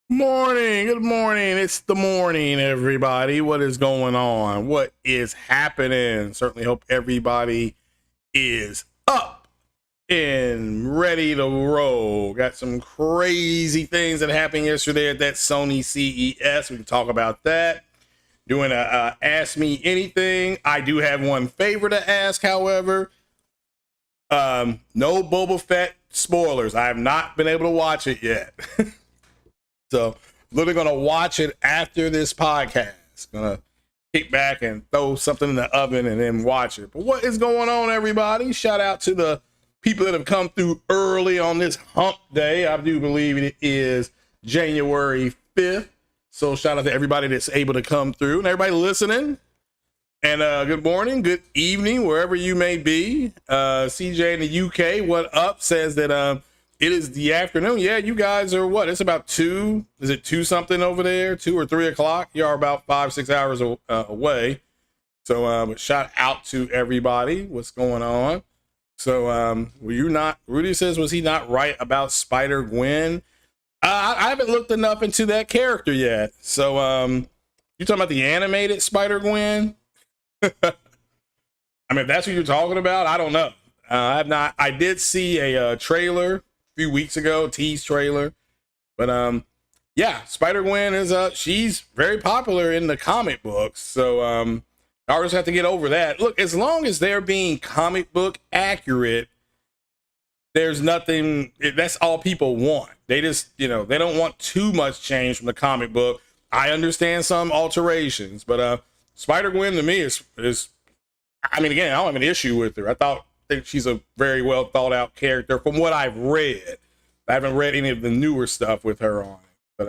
Morning, good morning. It's the morning, everybody. What is going on? What is happening? Certainly hope everybody is up and ready to roll. Got some crazy things that happened yesterday at that Sony CES. We can talk about that. Doing a Ask Me Anything. I do have one favor to ask, however. No Boba Fett spoilers. I have not been able to watch it yet. So literally gonna watch it after this podcast. Gonna kick back and throw something in the oven and then watch it. But what is going on, everybody? Shout out to the people that have come through early on this hump day. I do believe it is January 5th. So shout out to everybody that's able to come through and everybody listening. And good morning, good evening, wherever you may be. CJ in the UK, what up? Says that it is the afternoon. Yeah, you guys are what? It's about 2. Is it 2 something over there? 2 or 3 o'clock? You are about 5-6 hours away. So but shout out to everybody. What's going on? So were you not? Rudy says, was he not right about Spider-Gwen? I haven't looked enough into that character yet. So you talking about the animated Spider-Gwen? I mean, if that's what you're talking about, I don't know. I have not. I did see a trailer few weeks ago, tease trailer, but yeah, Spider-Gwen is she's very popular in the comic books, so I just have to get over that. Look, as long as they're being comic book accurate, there's nothing. That's all people want. They just, they don't want too much change from the comic book. I understand some alterations, but Spider-Gwen to me is I mean, again, I don't have an issue with her. Think she's a very well thought out character from what I've read. I haven't read any of the newer stuff with her on it, but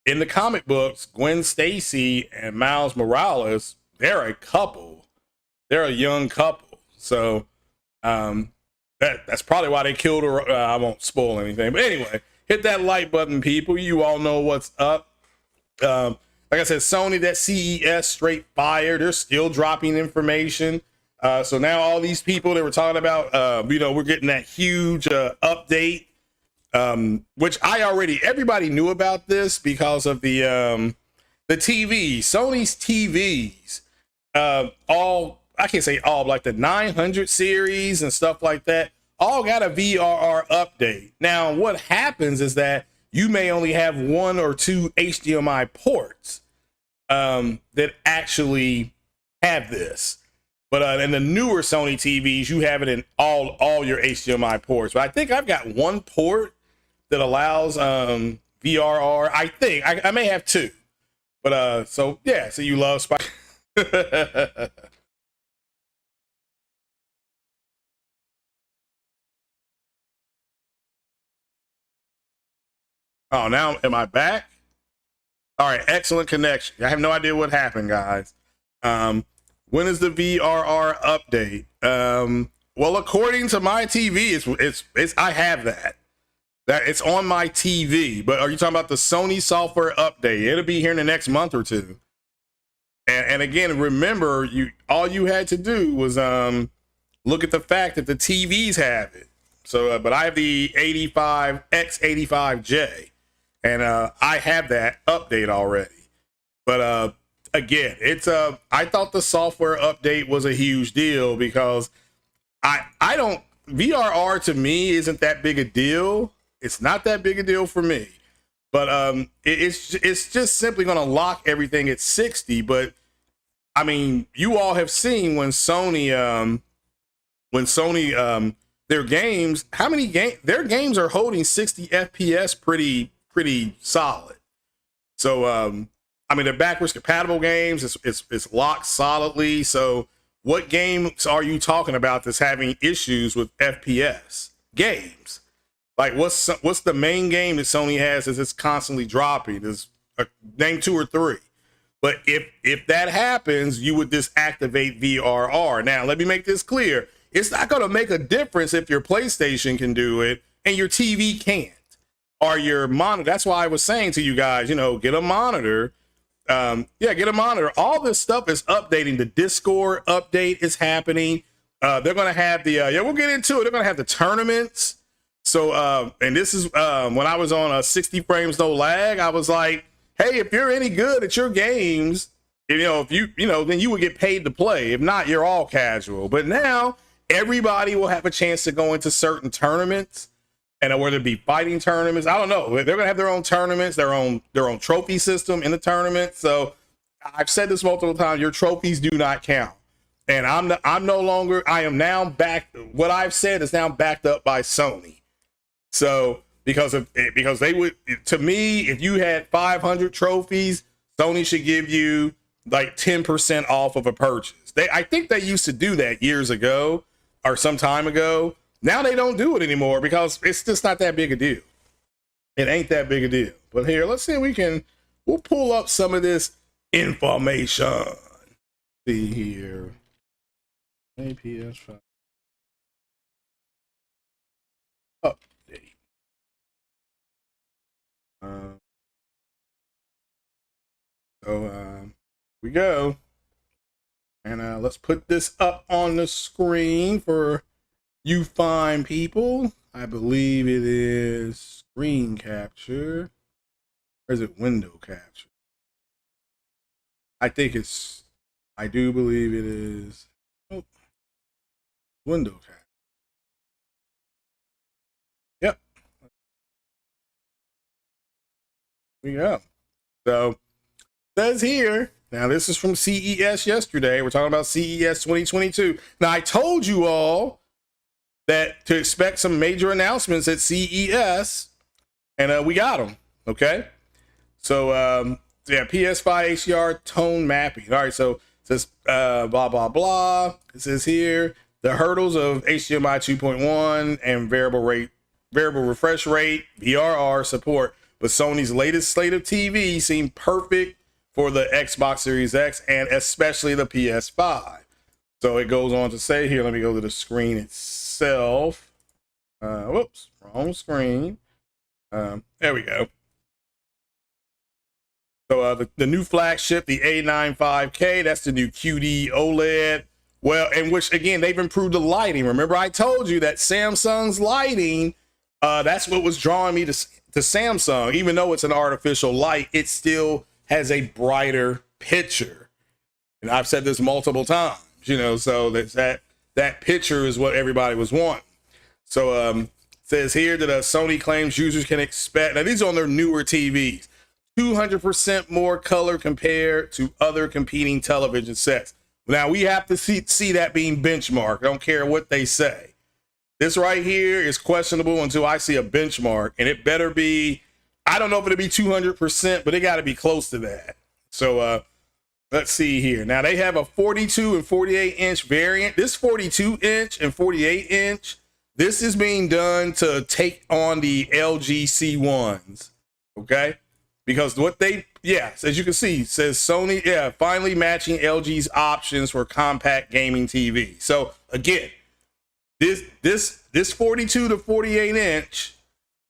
in the comic books, Gwen Stacy and Miles Morales, they're a couple. They're a young couple, so that's probably why they killed her. I won't spoil anything, but anyway, hit that like button, people. You all know what's up. Like I said, Sony, that CES straight fire. They're still dropping information. So now all these people that were talking about, we're getting that huge update, which everybody knew about this because of the TV, Sony's TVs, I can't say all, like the 900 series and stuff like that, all got a VRR update. Now, what happens is that you may only have 1 or 2 HDMI ports that actually have this. But in the newer Sony TVs, you have it in all your HDMI ports. But I think I've got 1 port that allows VRR. I think I may have 2. But so yeah, so you love Spider. Oh, now am I back? All right, excellent connection. I have no idea what happened, guys. When is the VRR update? Well, according to my TV, it's I have that it's on my TV. But are you talking about the Sony software update? It'll be here in the next month or 2. And again, remember, all you had to do was look at the fact that the TVs have it. So, but I have the 85 X85J, and I have that update already. But again, I thought the software update was a huge deal because I don't, VRR to me isn't that big a deal. It's not that big a deal for me, but it's just simply going to lock everything at 60. But I mean, you all have seen when Sony their games, their games are holding 60 FPS pretty solid. So I mean, they're backwards compatible games. It's locked solidly. So what games are you talking about that's having issues with FPS games? Like what's the main game that Sony has is it's constantly dropping? Is name 2 or 3. But if that happens, you would disactivate VRR. Now, let me make this clear. It's not going to make a difference if your PlayStation can do it and your TV can't, or your monitor. That's why I was saying to you guys, get a monitor. Get a monitor. All this stuff is updating. The Discord update is happening. They're going to have we'll get into it. They're going to have the tournaments. So, and this is when I was on a 60 frames no lag, I was like, hey, if you're any good at your games, if you know, then you would get paid to play. If not, you're all casual. But now everybody will have a chance to go into certain tournaments, and whether it be fighting tournaments, I don't know. They're gonna have their own tournaments, their own trophy system in the tournament. So I've said this multiple times: your trophies do not count. And I am now back. What I've said is now backed up by Sony. So because they would, to me, if you had 500 trophies, Sony should give you like 10% off of a purchase. I think they used to do that years ago or some time ago. Now they don't do it anymore because it's just not that big a deal. It ain't that big a deal. But here, let's see if we'll pull up some of this information. See here. PS-5 update. We go. And let's put this up on the screen for you fine people. I believe it is screen capture. Or is it window capture? I do believe it is window capture. Yep. Here we go. So, says here, now this is from CES yesterday. We're talking about CES 2022. Now, I told you all that to expect some major announcements at CES, and we got them. Okay. So, yeah, PS5 HDR tone mapping. All right. So it says blah, blah, blah. It says here the hurdles of HDMI 2.1 and variable refresh rate, VRR support. But Sony's latest slate of TV seemed perfect for the Xbox Series X and especially the PS5. So it goes on to say here, let me go to the screen itself. Whoops, wrong screen. There we go. So the new flagship, the A95K, that's the new QD OLED. Well, in which, again, they've improved the lighting. Remember, I told you that Samsung's lighting, that's what was drawing me to Samsung. Even though it's an artificial light, it still has a brighter picture. And I've said this multiple times, so that picture is what everybody was wanting. So it says here that Sony claims users can expect, now these are on their newer TVs, 200% more color compared to other competing television sets. Now we have to see that being benchmarked. I don't care what they say. This right here is questionable until I see a benchmark, and it better be, I don't know if it'll be 200%, but it got to be close to that. So let's see here. Now they have a 42 and 48 inch variant. This 42 inch and 48 inch, this is being done to take on the LG C1s. Okay. Because as you can see, says Sony, finally matching LG's options for compact gaming TV. So again, this 42 to 48 inch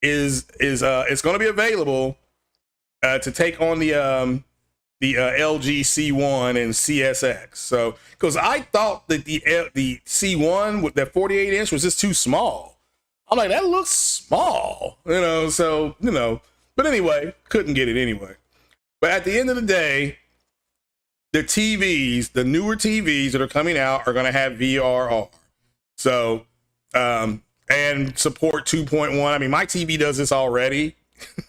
is it's going to be available to take on the LG C1 and CSX. So because I thought that the C1 with that 48 inch was just too small. I'm like, that looks small, but anyway, couldn't get it anyway. But at the end of the day, the TVs, the newer TVs that are coming out are going to have VRR. So, and support 2.1. I mean, my TV does this already.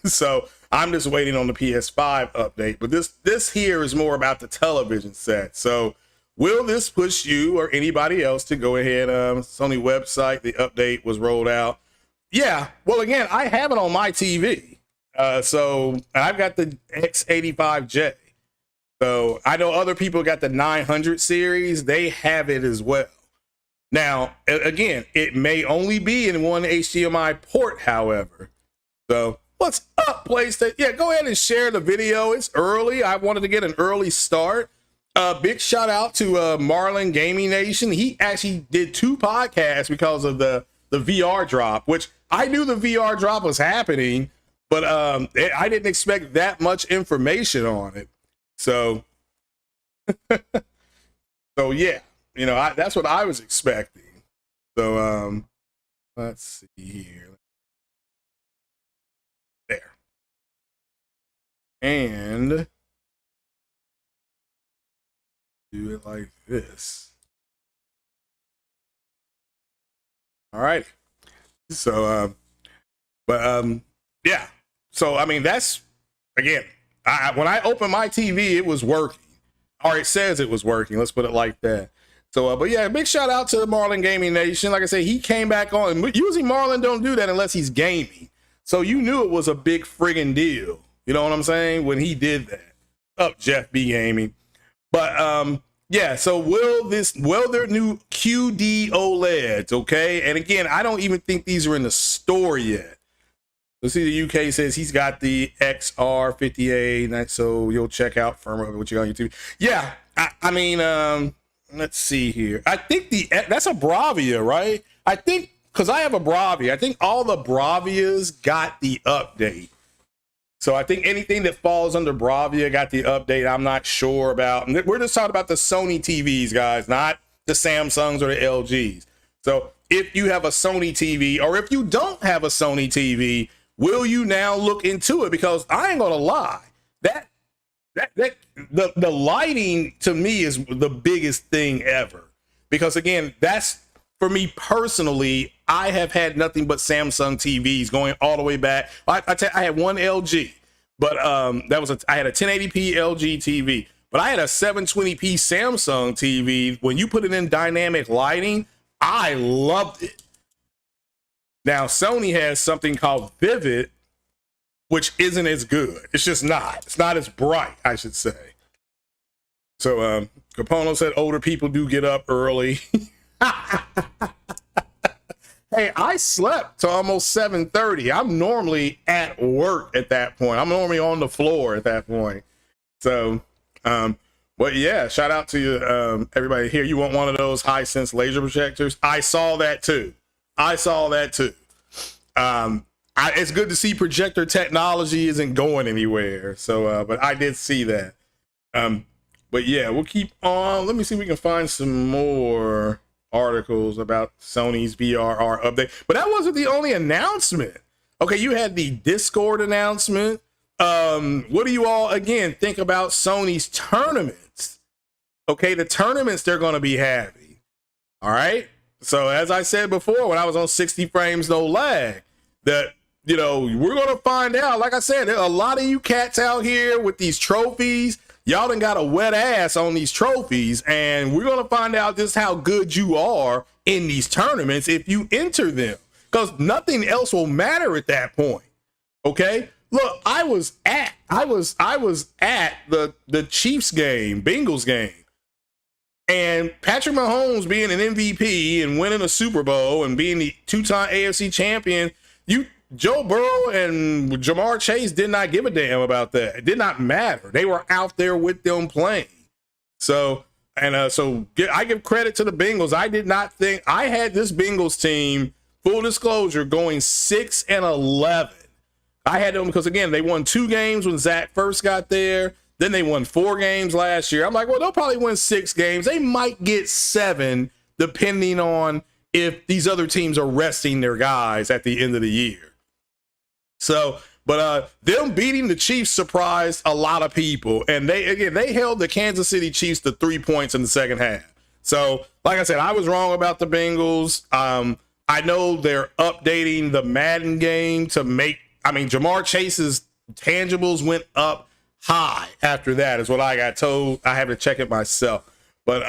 So I'm just waiting on the PS5 update. But this here is more about the television set. So will this push you or anybody else to go ahead? Sony website, the update was rolled out. Yeah. Well, again, I have it on my TV. So I've got the X85J. So I know other people got the 900 series. They have it as well. Now, again, it may only be in one HDMI port, however. So what's up, PlayStation? Yeah, go ahead and share the video. It's early. I wanted to get an early start. Big shout out to Marlin Gaming Nation. He actually did 2 podcasts because of the VR drop, which I knew the VR drop was happening, but I didn't expect that much information on it. So, so yeah, that's what I was expecting. So let's see here. and do it like this. All right. So, yeah. So, I mean, that's, again, when I opened my TV, it was working. Or it says it was working. Let's put it like that. So, but yeah, big shout out to the Marlon Gaming Nation. Like I said, he came back on. Usually Marlon don't do that unless he's gaming. So you knew it was a big friggin' deal. You know what I'm saying? When he did that. Up, Jeff B Gaming. But, yeah, so will their new QD OLEDs, okay? And again, I don't even think these are in the store yet. Let's see, the UK says he's got the XR58, so you'll check out firmware what you got on YouTube. Yeah, I mean, let's see here. I think that's a Bravia, right? I think, because I have a Bravia, I think all the Bravias got the update. So I think anything that falls under Bravia got the update. I'm not sure about. We're just talking about the Sony TVs, guys, not the Samsungs or the LGs. So if you have a Sony TV, or if you don't have a Sony TV, will you now look into it? Because I ain't gonna lie, the lighting to me is the biggest thing ever. Because again, that's, for me personally, I have had nothing but Samsung TVs going all the way back. I had one LG, but I had a 1080p LG TV, but I had a 720p Samsung TV. When you put it in dynamic lighting, I loved it. Now Sony has something called Vivid, which isn't as good. It's just not. It's not as bright, I should say. So Capono said older people do get up early. Hey, I slept till almost 7:30. I'm normally at work at that point. I'm normally on the floor at that point. So, but yeah, shout out to you, everybody here. You want one of those Hisense laser projectors? I saw that too. It's good to see projector technology isn't going anywhere. So, but I did see that. But yeah, we'll keep on. Let me see if we can find some more articles about Sony's VRR update. But that wasn't the only announcement. Okay, you had the Discord announcement. What do you all, again, think about Sony's tournaments? Okay, the tournaments they're going to be having. All right. So as I said before, when I was on 60 frames, no lag, that, you know, we're going to find out. Like I said, there are a lot of you cats out here with these trophies. Y'all done got a wet ass on these trophies, and we're going to find out just how good you are in these tournaments if you enter them, because nothing else will matter at that point. Okay. Look, I was at the Chiefs game, Bengals game, and Patrick Mahomes being an MVP and winning a Super Bowl and being the two-time AFC champion, Joe Burrow and Jamar Chase did not give a damn about that. It did not matter. They were out there with them playing. So, I give credit to the Bengals. I did not think I had this Bengals team, full disclosure, going 6-11. I had them because, again, they won 2 games when Zach first got there. Then they won 4 games last year. I'm like, well, they'll probably win 6 games. They might get 7, depending on if these other teams are resting their guys at the end of the year. So, but them beating the Chiefs surprised a lot of people. And they held the Kansas City Chiefs to 3 points in the second half. So, like I said, I was wrong about the Bengals. I know they're updating the Madden game to make, Jamar Chase's tangibles went up high after that, is what I got told. I have to check it myself. But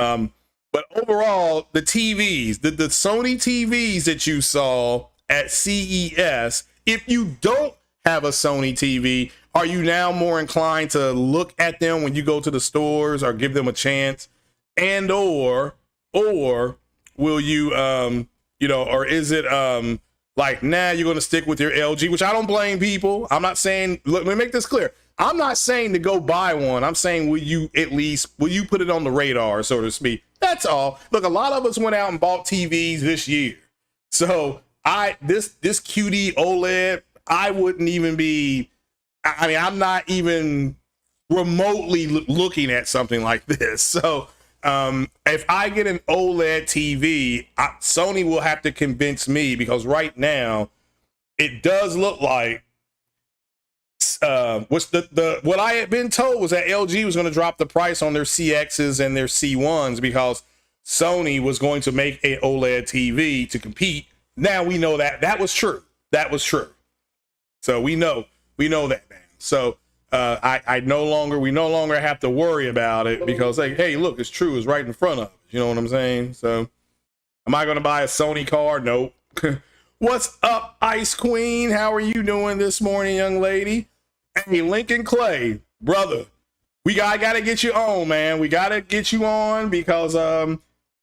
overall, the TVs, the Sony TVs that you saw at CES, if you don't have a Sony TV, are you now more inclined to look at them when you go to the stores or give them a chance? And or will you, or is it like, nah, you're going to stick with your LG, which I don't blame people. I'm not saying, look, let me make this clear. I'm not saying to go buy one. I'm saying, will you put it on the radar, so to speak? That's all. Look, a lot of us went out and bought TVs this year. So this QD OLED, I wouldn't even be, I'm not even remotely looking at something like this. So if I get an OLED TV, Sony will have to convince me, because right now it does look like which the what I had been told was that LG was going to drop the price on their CXs and their C1s because Sony was going to make a OLED TV to compete. Now we know that that was true. That was true. So we know that now. So we no longer have to worry about it because like, hey, look, it's true. It's right in front of us. You know what I'm saying? So am I going to buy a Sony car? Nope. What's up, Ice Queen? How are you doing this morning, young lady? Hey, Lincoln Clay, brother, we gotta get you on, man. We gotta get you on because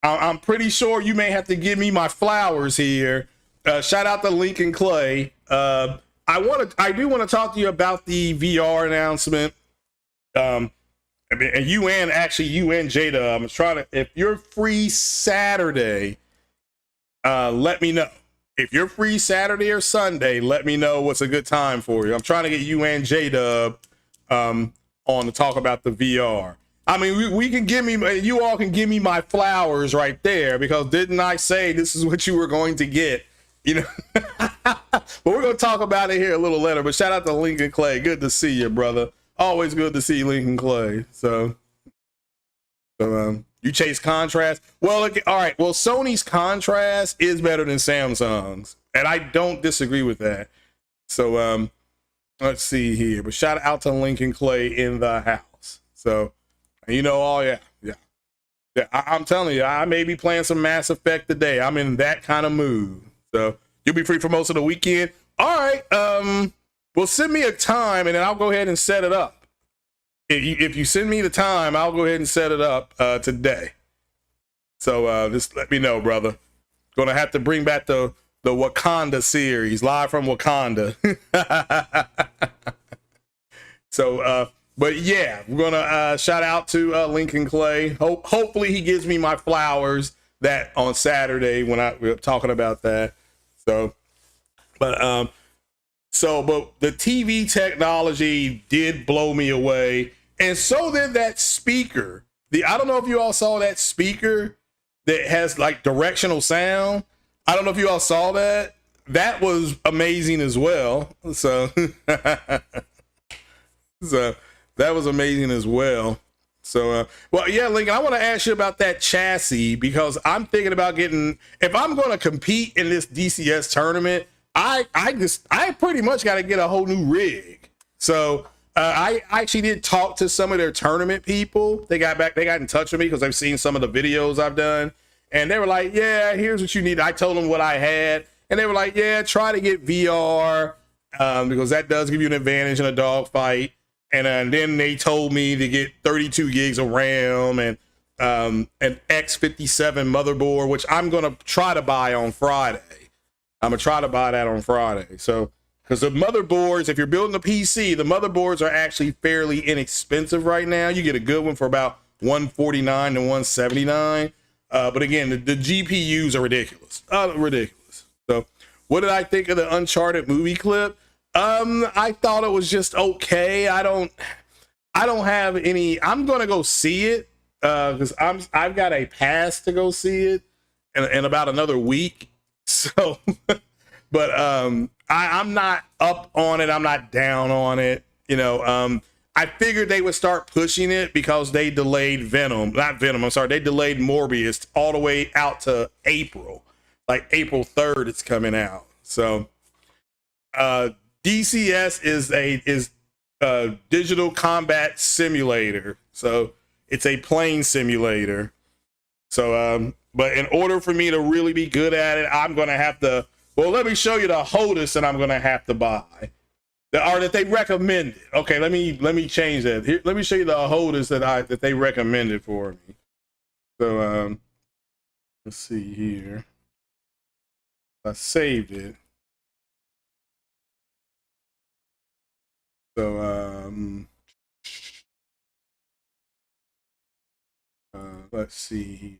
I'm pretty sure you may have to give me my flowers here. Shout out to Lincoln Clay. I do want to talk to you about the VR announcement. And you and Jada, I'm trying to. If you're free Saturday, let me know. If you're free Saturday or Sunday, let me know what's a good time for you. I'm trying to get you and J-Dub on to talk about the VR. I mean, we can give me, you all can give me my flowers right there because didn't I say this is what you were going to get? You know, but we're going to talk about it here a little later. But shout out to Lincoln Clay. Good to see you, brother. Always good to see Lincoln Clay. So you chase contrast. Well, look, all right. Well, Sony's contrast is better than Samsung's, and I don't disagree with that. So let's see here. But shout out to Lincoln Clay in the house. So you know, oh yeah. I'm telling you, I may be playing some Mass Effect today. I'm in that kind of mood. So you'll be free for most of the weekend. All right. Well, send me a time, and then I'll go ahead and set it up. If you send me the time, I'll go ahead and set it up today. So just let me know, brother. Gonna have to bring back the Wakanda series, live from Wakanda. So, but yeah, we're gonna shout out to Lincoln Clay. Hopefully he gives me my flowers that on Saturday when we're talking about that. So, but the TV technology did blow me away. And so did that speaker. I don't know if you all saw that speaker that has like directional sound. I don't know if you all saw that. That was amazing as well. So, so that was amazing as well. So, well, yeah, Lincoln, I want to ask you about that chassis because I'm thinking about if I'm going to compete in this DCS tournament, I pretty much got to get a whole new rig. So, I actually did talk to some of their tournament people. They got in touch with me because they've seen some of the videos I've done. And they were like, yeah, here's what you need. I told them what I had. And they were like, yeah, try to get VR because that does give you an advantage in a dogfight. And then they told me to get 32 gigs of RAM and an X57 motherboard, which I'm going to try to buy on Friday. I'm going to try to buy that on Friday. So, because the motherboards, if you're building a PC, the motherboards are actually fairly inexpensive right now. You get a good one for about $149 to $179. But again, the GPUs are ridiculous. Ridiculous. So what did I think of the Uncharted movie clip? I thought it was just okay. I don't have any. I'm gonna go see it because I've got a pass to go see it in about another week. So, but I'm not up on it. I'm not down on it. You know, I figured they would start pushing it because they delayed Venom. Not Venom. I'm sorry. They delayed Morbius all the way out to April, like April 3rd. It's coming out. So, DCS is a digital combat simulator. So it's a plane simulator. So, but in order for me to really be good at it, I'm going to have to, well, let me show you the HOTAS that I'm going to have to buy. That they recommended. Okay, let me change that. Here, let me show you the HOTAS that they recommended for me. So, let's see here. I saved it. So, let's see.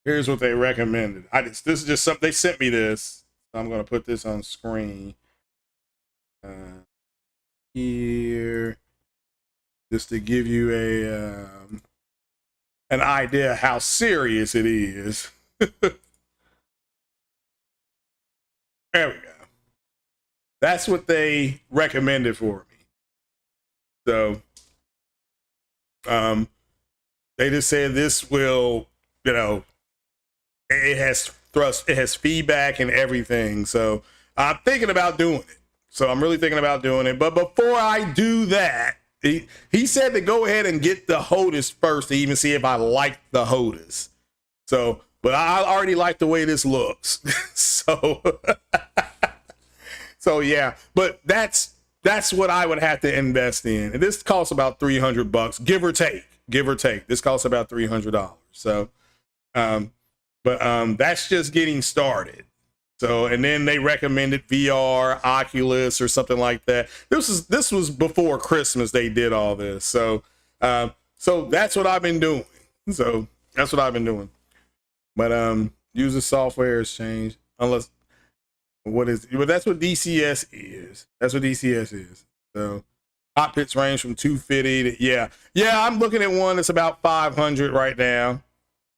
Here's what they recommended. This is just something they sent me this. I'm gonna put this on screen here just to give you an idea how serious it is. There we go. That's what they recommended for me. So, they just said this will, you know, it has thrust, it has feedback and everything. So I'm thinking about doing it. So I'm really thinking about doing it. But before I do that, he said to go ahead and get the HOTAS first to even see if I like the HOTAS. So, but I already like the way this looks. So, so yeah, but that's what I would have to invest in. And this costs about $300, give or take. This costs about $300. So, but that's just getting started. So, and then they recommended VR, Oculus, or something like that. This was before Christmas. They did all this. So, so that's what I've been doing. So that's what I've been doing. But user software has changed. Unless what is? But that's what DCS is. That's what DCS is. So cockpits range from 250 to yeah. I'm looking at one that's about 500 right now.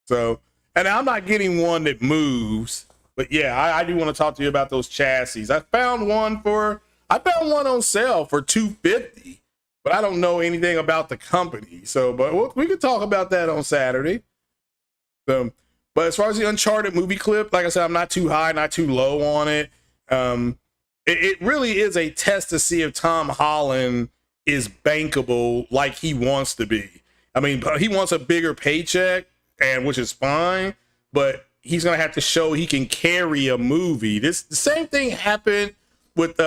So, and I'm not getting one that moves. But yeah, I do want to talk to you about those chassis. I found one on sale for $250, but I don't know anything about the company. So, but we could talk about that on Saturday. So, but as far as the Uncharted movie clip, like I said, I'm not too high, not too low on it. It really is a test to see if Tom Holland is bankable like he wants to be. I mean, he wants a bigger paycheck, and which is fine, but he's gonna have to show he can carry a movie. The same thing happened with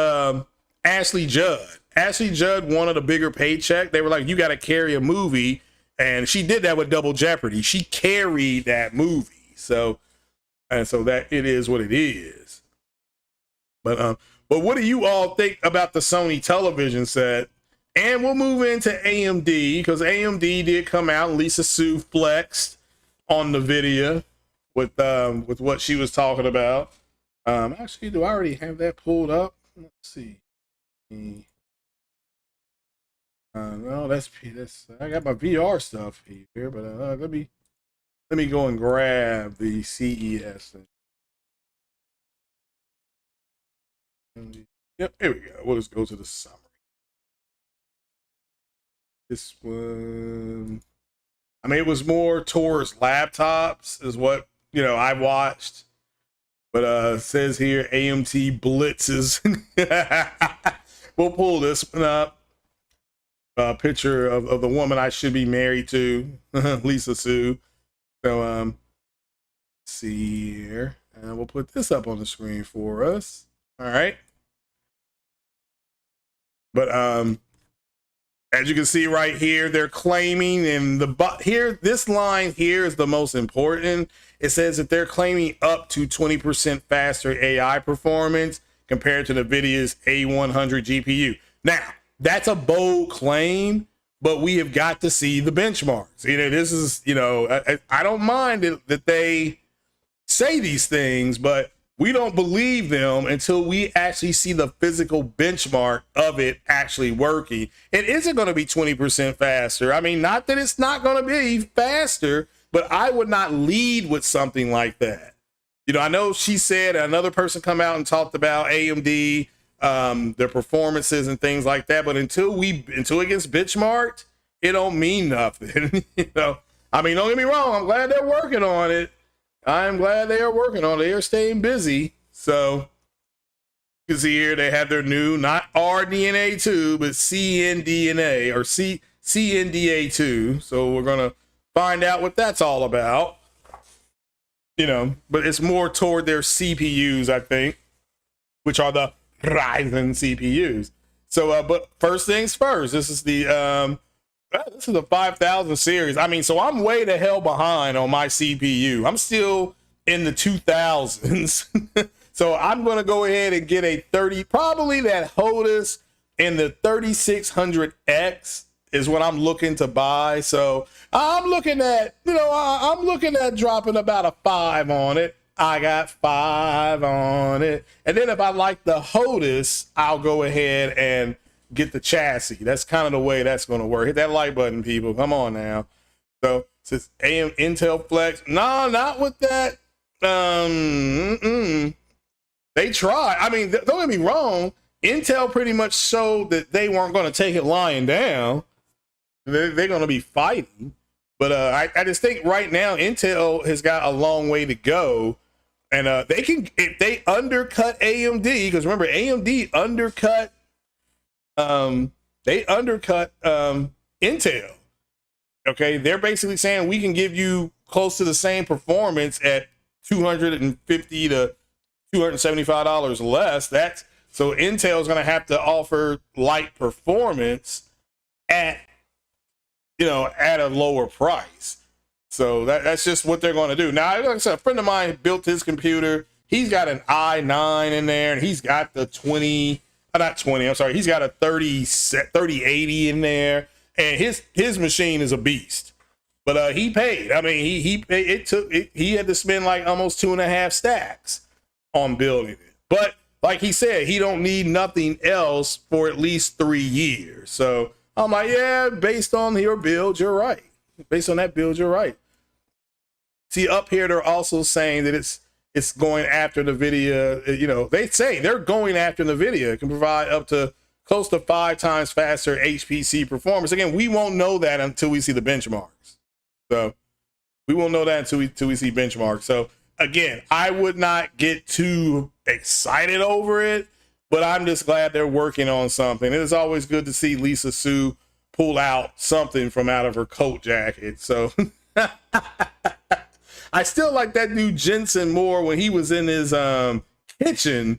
Ashley Judd. Ashley Judd wanted a bigger paycheck. They were like, you got to carry a movie, and she did that with Double Jeopardy. She carried that movie. So, and so that it is what it is. But what do you all think about the Sony television set? And we'll move into AMD, because AMD did come out, and Lisa Su flexed on the video with what she was talking about. Actually, do I already have that pulled up? Let's see. No, that's I got my VR stuff here, but let me go and grab the CES thing. Yep, here we go. We'll just go to the summary. This one, I mean, it was more towards laptops, is what I watched. But it says here AMT blitzes. We'll pull this one up. A picture of the woman I should be married to, Lisa Su. So let's see here, and we'll put this up on the screen for us. All right. But as you can see right here, they're claiming, and this line here is the most important. It says that they're claiming up to 20% faster AI performance compared to NVIDIA's A100 GPU. Now, that's a bold claim, but we have got to see the benchmarks. This is, I don't mind that they say these things, but we don't believe them until we actually see the physical benchmark of it actually working. It isn't going to be 20% faster. I mean, not that it's not going to be faster, but I would not lead with something like that. I know she said another person come out and talked about AMD, their performances and things like that, but until it gets benchmarked, it don't mean nothing. I mean, don't get me wrong, I'm glad they're working on it. I'm glad they are working on it. They are staying busy. So you can see here they have their new, not RDNA2, but CNDNA or CNDA2. So we're going to find out what that's all about. But it's more toward their CPUs, I think, which are the Ryzen CPUs. So, but first things first, this is the 5000 series. I mean, so I'm way the hell behind on my CPU. I'm still in the 2000s. So I'm going to go ahead and get a probably that HOTAS, and the 3600X is what I'm looking to buy. So I'm looking at, I'm looking at dropping about a 5 on it. I got 5 on it. And then if I like the HOTAS, I'll go ahead and get the chassis. That's kind of the way that's going to work. Hit that like button, people. Come on now. So since Intel Flex, no, not with that. They tried. I mean, don't get me wrong. Intel pretty much showed that they weren't going to take it lying down. They're going to be fighting. But I just think right now Intel has got a long way to go. And they can, if they undercut AMD, because remember, AMD undercut, Intel. Okay, they're basically saying we can give you close to the same performance at $250 to $275 less. That's so Intel's going to have to offer light performance at a lower price. So that's just what they're going to do. Now, like I said, a friend of mine built his computer. He's got an i9 in there, and he's got the he's got a 3080 in there, and his machine is a beast. But he paid. I mean, he had to spend like almost 2.5 stacks on building it. But like he said, he don't need nothing else for at least 3 years. So I'm like, yeah, based on your build, you're right. Based on that build, you're right. See, up here, they're also saying that it's going after NVIDIA. They say they're going after NVIDIA. It can provide up to close to 5 times faster HPC performance. Again, we won't know that until we see the benchmarks. So we won't know that until we see benchmarks. So again, I would not get too excited over it, but I'm just glad they're working on something. It is always good to see Lisa Su pull out something from out of her coat jacket. So I still like that dude Jensen more when he was in his kitchen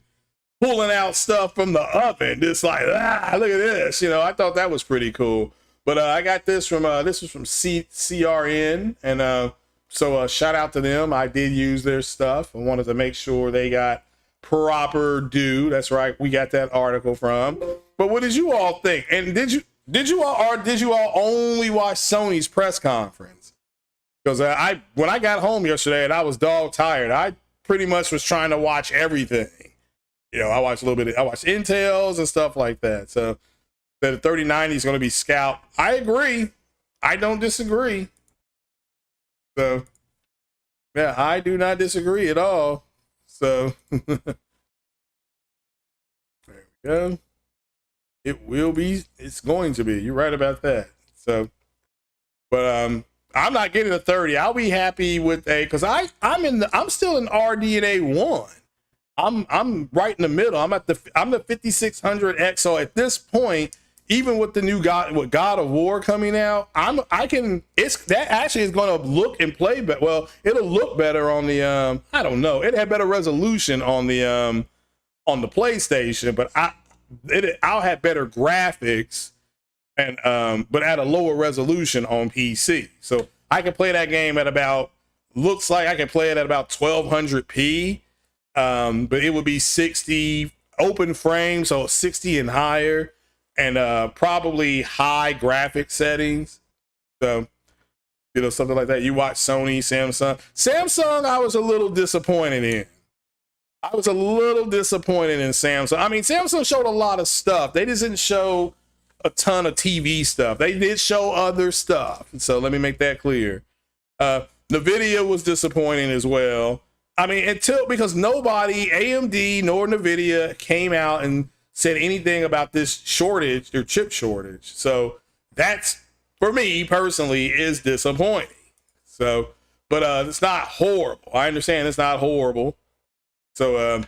pulling out stuff from the oven. Just like, look at this. I thought that was pretty cool. But I got this from this was from CRN, and so shout out to them. I did use their stuff. I wanted to make sure they got proper due. That's right. We got that article from. But what did you all think? And did you all only watch Sony's press conference? Because when I got home yesterday and I was dog tired, I pretty much was trying to watch everything. I watched I watched Intels and stuff like that. So the 3090 is going to be scalped. I agree. I don't disagree. So yeah, I do not disagree at all. So there we go. It's going to be. You're right about that. So, but I'm not getting a 30. I'll be happy with because I'm still in RDNA 1. I'm right in the middle. I'm the 5600X. So at this point, even with the new God of War coming out, that actually is going to look and play better. Well, it'll look better on the I don't know. It had better resolution on the PlayStation, but I'll have better graphics and but at a lower resolution on PC. So I can play that game at looks like I can play it at about 1200p. But it would be 60 open frame, so 60 and higher, and probably high graphic settings. So something like that. You watch Sony, Samsung I was a little disappointed in. Samsung. I mean, Samsung showed a lot of stuff. They just didn't show a ton of TV stuff. They did show other stuff. So let me make that clear. NVIDIA was disappointing as well. I mean, because nobody, AMD nor NVIDIA, came out and said anything about this shortage or chip shortage. So that's, for me personally, is disappointing. So, but it's not horrible. I understand it's not horrible. So,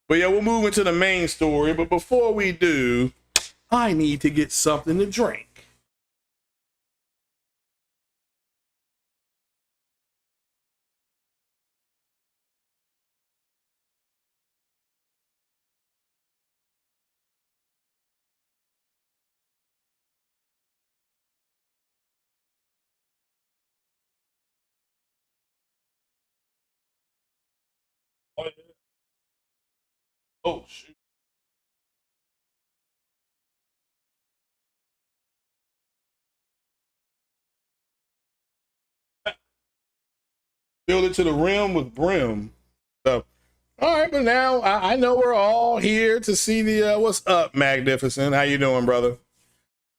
but yeah, we'll move into the main story. But before we do, I need to get something to drink. Oh, shoot. Filled it to the rim with brim. So, all right, but now I know we're all here to see the what's up, Magnificent. How you doing, brother?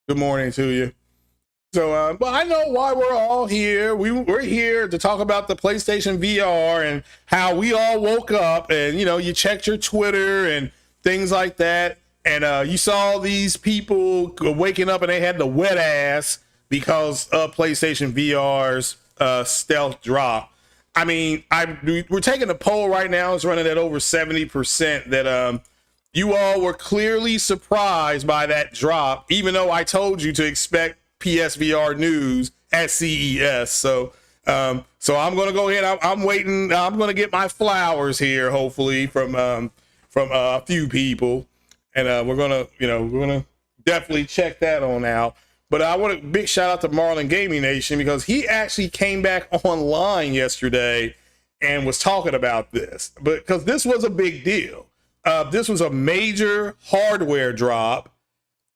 Good morning to you. So, but I know why we're all here. We're here to talk about the PlayStation VR and how we all woke up and, you know, you checked your Twitter and things like that. And you saw these people waking up and they had the wet ass because of PlayStation VR's stealth drop. I mean, we're taking a poll right now. It's running at over 70% that you all were clearly surprised by that drop, even though I told you to expect PSVR news at CES. So I'm going to go ahead. I'm waiting. I'm going to get my flowers here, hopefully from a few people. And we're going to definitely check that on out. But I want a big shout out to Marlon Gaming Nation because he actually came back online yesterday and was talking about this, because this was a big deal. This was a major hardware drop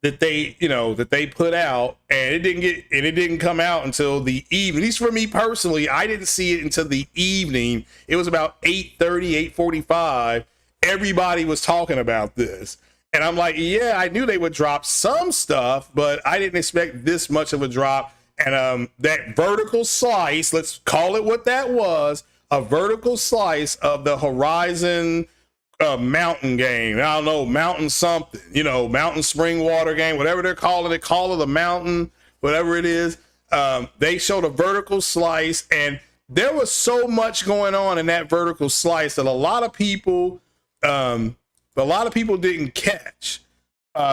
that they put out, and it didn't come out until the evening. At least for me personally, I didn't see it until the evening. It was about 8:30, 8:45. Everybody was talking about this. And I'm like, yeah, I knew they would drop some stuff, but I didn't expect this much of a drop. And that vertical slice, let's call it what that was, a vertical slice of the Horizon mountain game. I don't know, mountain something, mountain spring water game, whatever they're calling it, Call of the Mountain, whatever it is. They showed a vertical slice, and there was so much going on in that vertical slice that a lot of people didn't catch.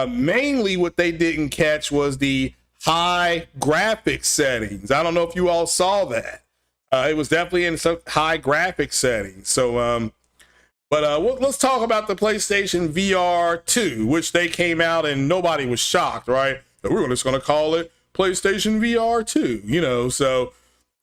Mainly what they didn't catch was the high graphics settings. I don't know if you all saw that. It was definitely in some high graphics settings. So, let's talk about the PlayStation VR 2, which they came out and nobody was shocked, right? We're just going to call it PlayStation VR 2, So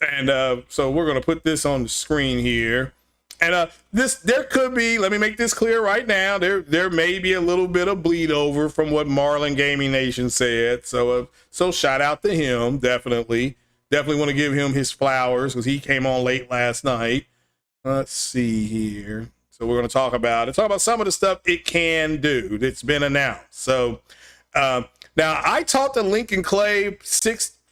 we're going to put this on the screen here. And there could be, let me make this clear right now, there may be a little bit of bleed over from what Marlon Gaming Nation said. So shout out to him, definitely. Definitely want to give him his flowers because he came on late last night. Let's see here. So we're going to talk about some of the stuff it can do that's been announced. So now I talked to Lincoln Clay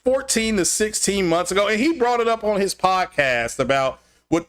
14 to 16 months ago, and he brought it up on his podcast about what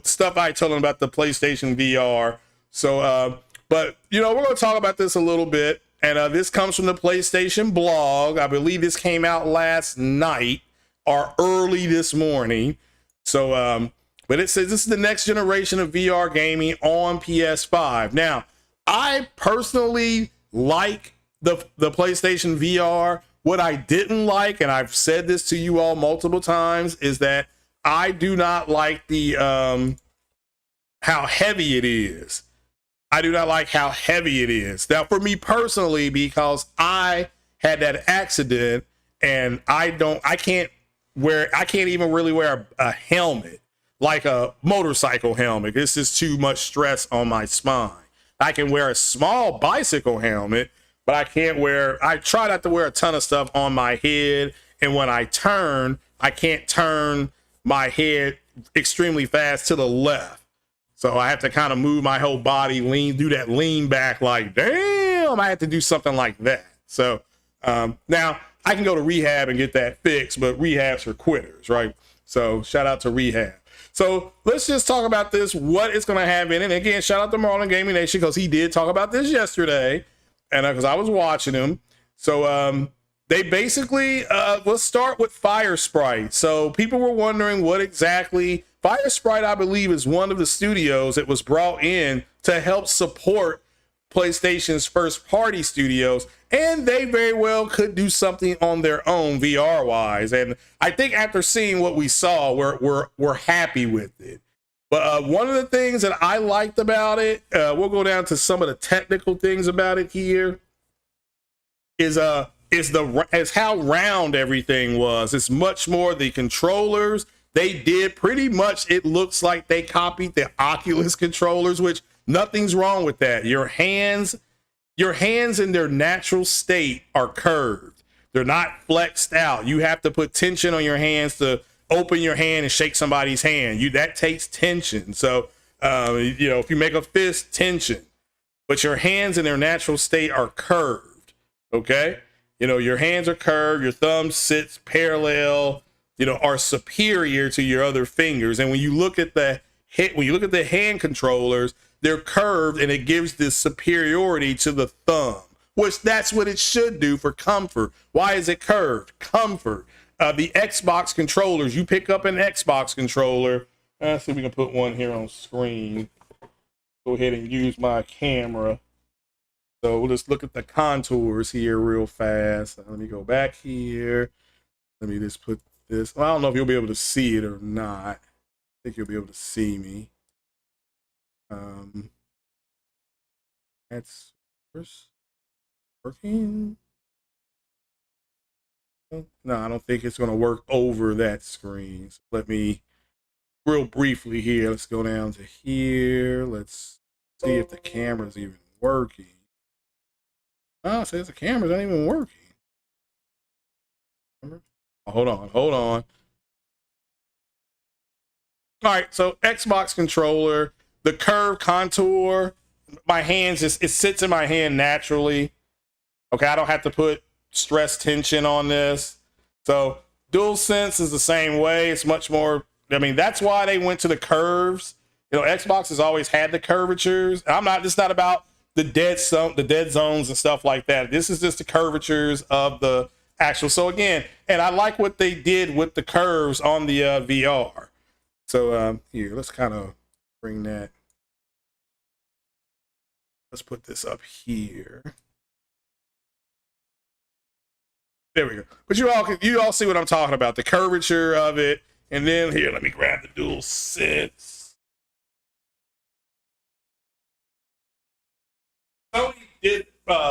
stuff I told him about the PlayStation VR. So, but we're going to talk about this a little bit. And this comes from the PlayStation blog. I believe this came out last night or early this morning. So, but it says this is the next generation of VR gaming on PS5. Now, I personally like the PlayStation VR. What I didn't like, and I've said this to you all multiple times, is that I do not like the how heavy it is. I do not like how heavy it is. Now, for me personally, because I had that accident and I can't even really wear a helmet, like a motorcycle helmet. This is too much stress on my spine. I can wear a small bicycle helmet, but I try not to wear a ton of stuff on my head. And when I turn, I can't turn my head extremely fast to the left. So I have to kind of move my whole body, do that lean back, like, damn, I have to do something like that. So now I can go to rehab and get that fixed, but rehab's for quitters, right? So shout out to rehab. So let's just talk about this, what it's going to have in it. And again, shout out to Marlon Gaming Nation because he did talk about this yesterday, and because I was watching him. So they basically, let's start with Fire Sprite. So people were wondering what exactly, Fire Sprite, I believe, is one of the studios that was brought in to help support PlayStation's first party studios, and they very well could do something on their own VR wise. And I think after seeing what we saw, we're happy with it. But one of the things that I liked about it, we'll go down to some of the technical things about it here, is how round everything was. It's much more the controllers. They did pretty much, it looks like they copied the Oculus controllers, which nothing's wrong with that. Your hands in their natural state are curved. They're not flexed out. You have to put tension on your hands to open your hand and shake somebody's hand. That takes tension. So, if you make a fist, tension. But your hands in their natural state are curved. Okay? You know, your hands are curved, your thumb sits parallel, you know, are superior to your other fingers. And when you look at the hand controllers, they're curved, and it gives this superiority to the thumb, which that's what it should do for comfort. Why is it curved? Comfort. The Xbox controllers, you pick up an Xbox controller. Let's see if we can put one here on screen. Go ahead and use my camera. So we'll just look at the contours here real fast. Let me go back here. Let me just put this. Well, I don't know if you'll be able to see it or not. I think you'll be able to see me. That's working. No, I don't think it's going to work over that screen. So let me, real briefly here, let's go down to here. Let's see if the camera's even working. Oh, it says the camera's not even working. Oh, hold on. All right, so Xbox controller, the curved contour, my hands, it sits in my hand naturally. Okay, I don't have to put stress tension on this. So DualSense is the same way. It's much more, I mean, that's why they went to the curves. You know, Xbox has always had the curvatures. It's not about the dead zones and stuff like that. This is just the curvatures of the actual. So again, and I like what they did with the curves on the VR. So here, let's kind of bring that. Let's put this up here. There we go. But you all see what I'm talking about, the curvature of it. And then here, let me grab the DualSense. Sony did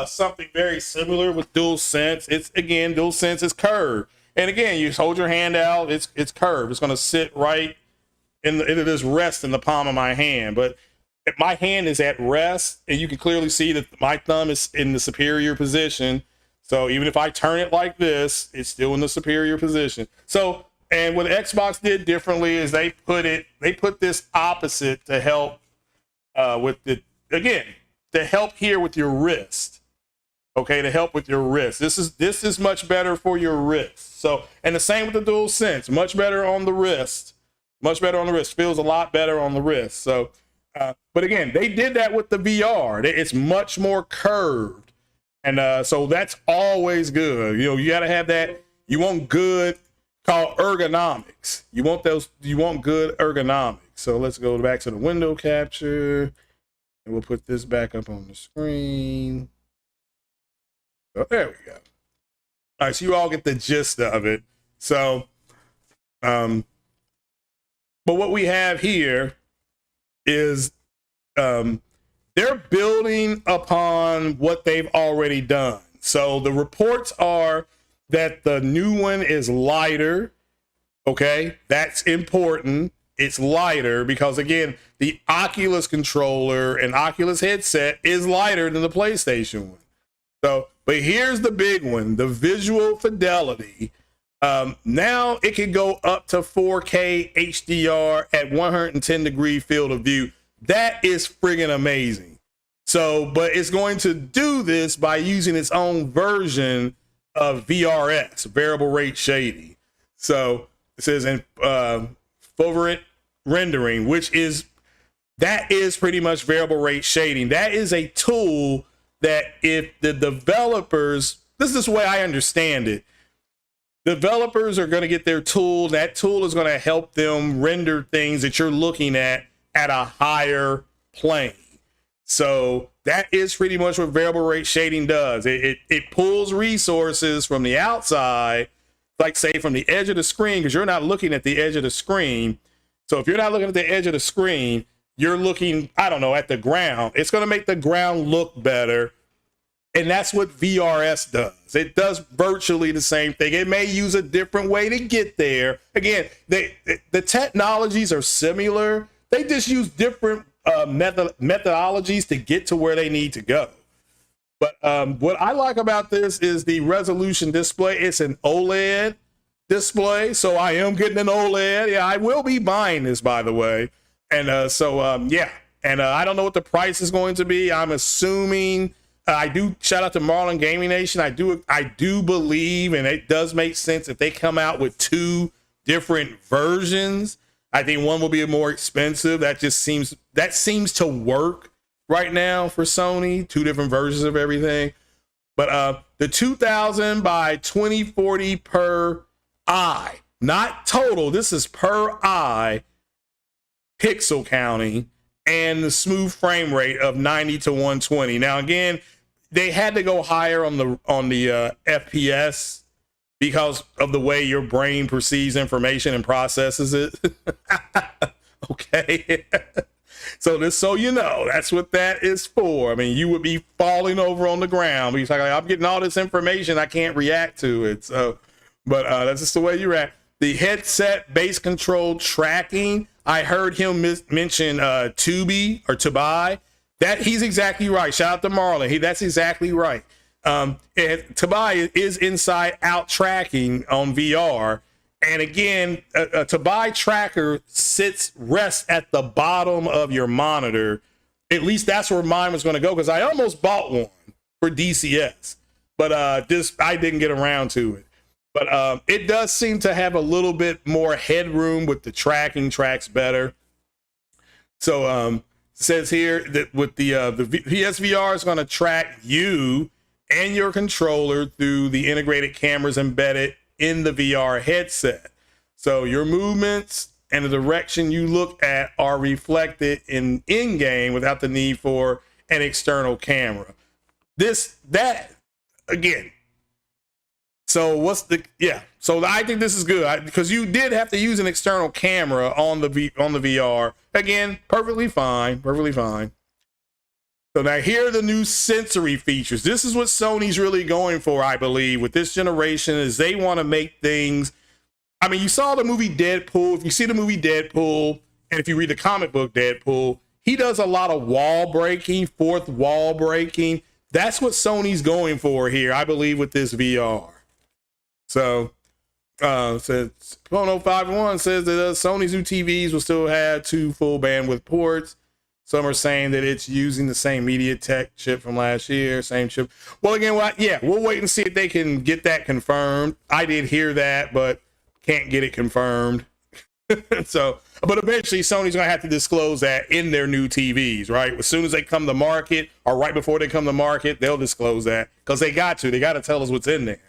something very similar with DualSense. It's, again, DualSense is curved. And again, you hold your hand out, it's curved. It's going to sit right it'll just rest in the palm of my hand. But if my hand is at rest, and you can clearly see that my thumb is in the superior position. So even if I turn it like this, it's still in the superior position. So, and what Xbox did differently is they put this opposite to help to help here with your wrist. Okay, to help with your wrist. This is much better for your wrist. So, and the same with the DualSense, much better on the wrist. Much better on the wrist. Feels a lot better on the wrist. So, but again, they did that with the VR. It's much more curved. And so that's always good. You know, you got to have that. You want good, called ergonomics. You want good ergonomics. So let's go back to the window capture. And we'll put this back up on the screen. So there we go. All right, so you all get the gist of it. So, but what we have here is they're building upon what they've already done. So the reports are that the new one is lighter. Okay, that's important. It's lighter because, again, the Oculus controller and Oculus headset is lighter than the PlayStation one. So, but here's the big one, the visual fidelity. Now it can go up to 4K HDR at 110-degree field of view. That is friggin' amazing. So, but it's going to do this by using its own version of VRS, variable rate shading. So it says in favorite rendering, that is pretty much variable rate shading. That is a tool that if the developers, this is the way I understand it, developers are going to get their tool. That tool is going to help them render things that you're looking at a higher plane. So that is pretty much what variable rate shading does. It pulls resources from the outside, like say from the edge of the screen, because you're not looking at the edge of the screen. So if you're not looking at the edge of the screen, you're looking, I don't know, at the ground. It's going to make the ground look better. And that's what VRS does. It does virtually the same thing. It may use a different way to get there. Again, the technologies are similar. They just use different methodologies to get to where they need to go. But what I like about this is the resolution display. It's an OLED display, so I am getting an OLED. Yeah, I will be buying this, by the way. And yeah, and I don't know what the price is going to be. I'm assuming I do shout out to Marlon Gaming Nation. I do believe, and it does make sense if they come out with 2 different versions. I think one will be more expensive. That seems to work right now for Sony. 2 different versions of everything. But the 2000 by 2040 per eye, not total. This is per eye pixel counting, and the smooth frame rate of 90 to 120. Now again, they had to go higher on the FPS because of the way your brain perceives information and processes it. Okay. So you know, that's what that is for. I mean, you would be falling over on the ground. He's like, I'm getting all this information, I can't react to it. So, but that's just the way you react. The headset base control tracking, I heard him mention Tubi. That he's exactly right. Shout out to Marlon. That's exactly right. Tubi is inside out tracking on VR. And again, a Tubi tracker rests at the bottom of your monitor. At least that's where mine was going to go, because I almost bought one for DCS, but I didn't get around to it. But it does seem to have a little bit more headroom with the tracking, tracks better. So says here that with the PSVR is going to track you and your controller through the integrated cameras embedded in the VR headset. So your movements and the direction you look at are reflected in-game without the need for an external camera. That again. So so I think this is good, because you did have to use an external camera on the VR. Again, perfectly fine. So now here are the new sensory features. This is what Sony's really going for, I believe, with this generation, is they want to make things. I mean, you saw the movie Deadpool. If you see the movie Deadpool, and if you read the comic book Deadpool, he does a lot of wall breaking, fourth wall breaking. That's what Sony's going for here, I believe, with this VR. So, says Kono51 says that Sony's new TVs will still have 2 full bandwidth ports. Some are saying that it's using the same MediaTek chip from last year, same chip. Well, again, we'll wait and see if they can get that confirmed. I did hear that, but can't get it confirmed. So, but eventually Sony's going to have to disclose that in their new TVs, right? As soon as they come to market, or right before they come to market, they'll disclose that, because they got to tell us what's in there.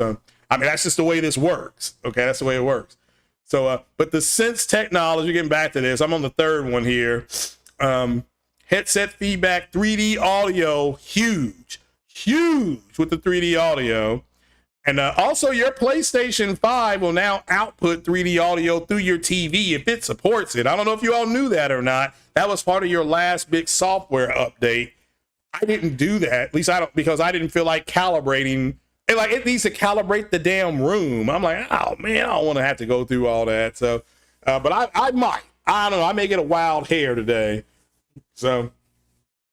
So, I mean, that's just the way this works. Okay, that's the way it works. So, but the Sense technology, getting back to this, I'm on the 3rd one here. Headset feedback, 3D audio, huge with the 3D audio. And also your PlayStation 5 will now output 3D audio through your TV if it supports it. I don't know if you all knew that or not. That was part of your last big software update. I didn't do that. At least I don't, because I didn't feel like calibrating. It needs to calibrate the damn room. I'm like, oh man, I don't want to have to go through all that. So, but I might. I don't know. I may get a wild hair today. So,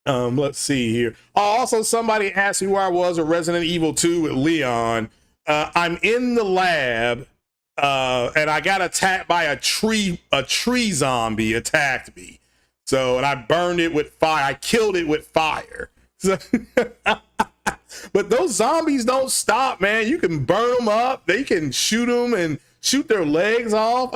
let's see here. Also, somebody asked me where I was with Resident Evil 2 with Leon. I'm in the lab, and I got attacked by a tree zombie attacked me. So, and I burned it with fire. I killed it with fire. So, but those zombies don't stop, man. You can burn them up. They can shoot them and shoot their legs off.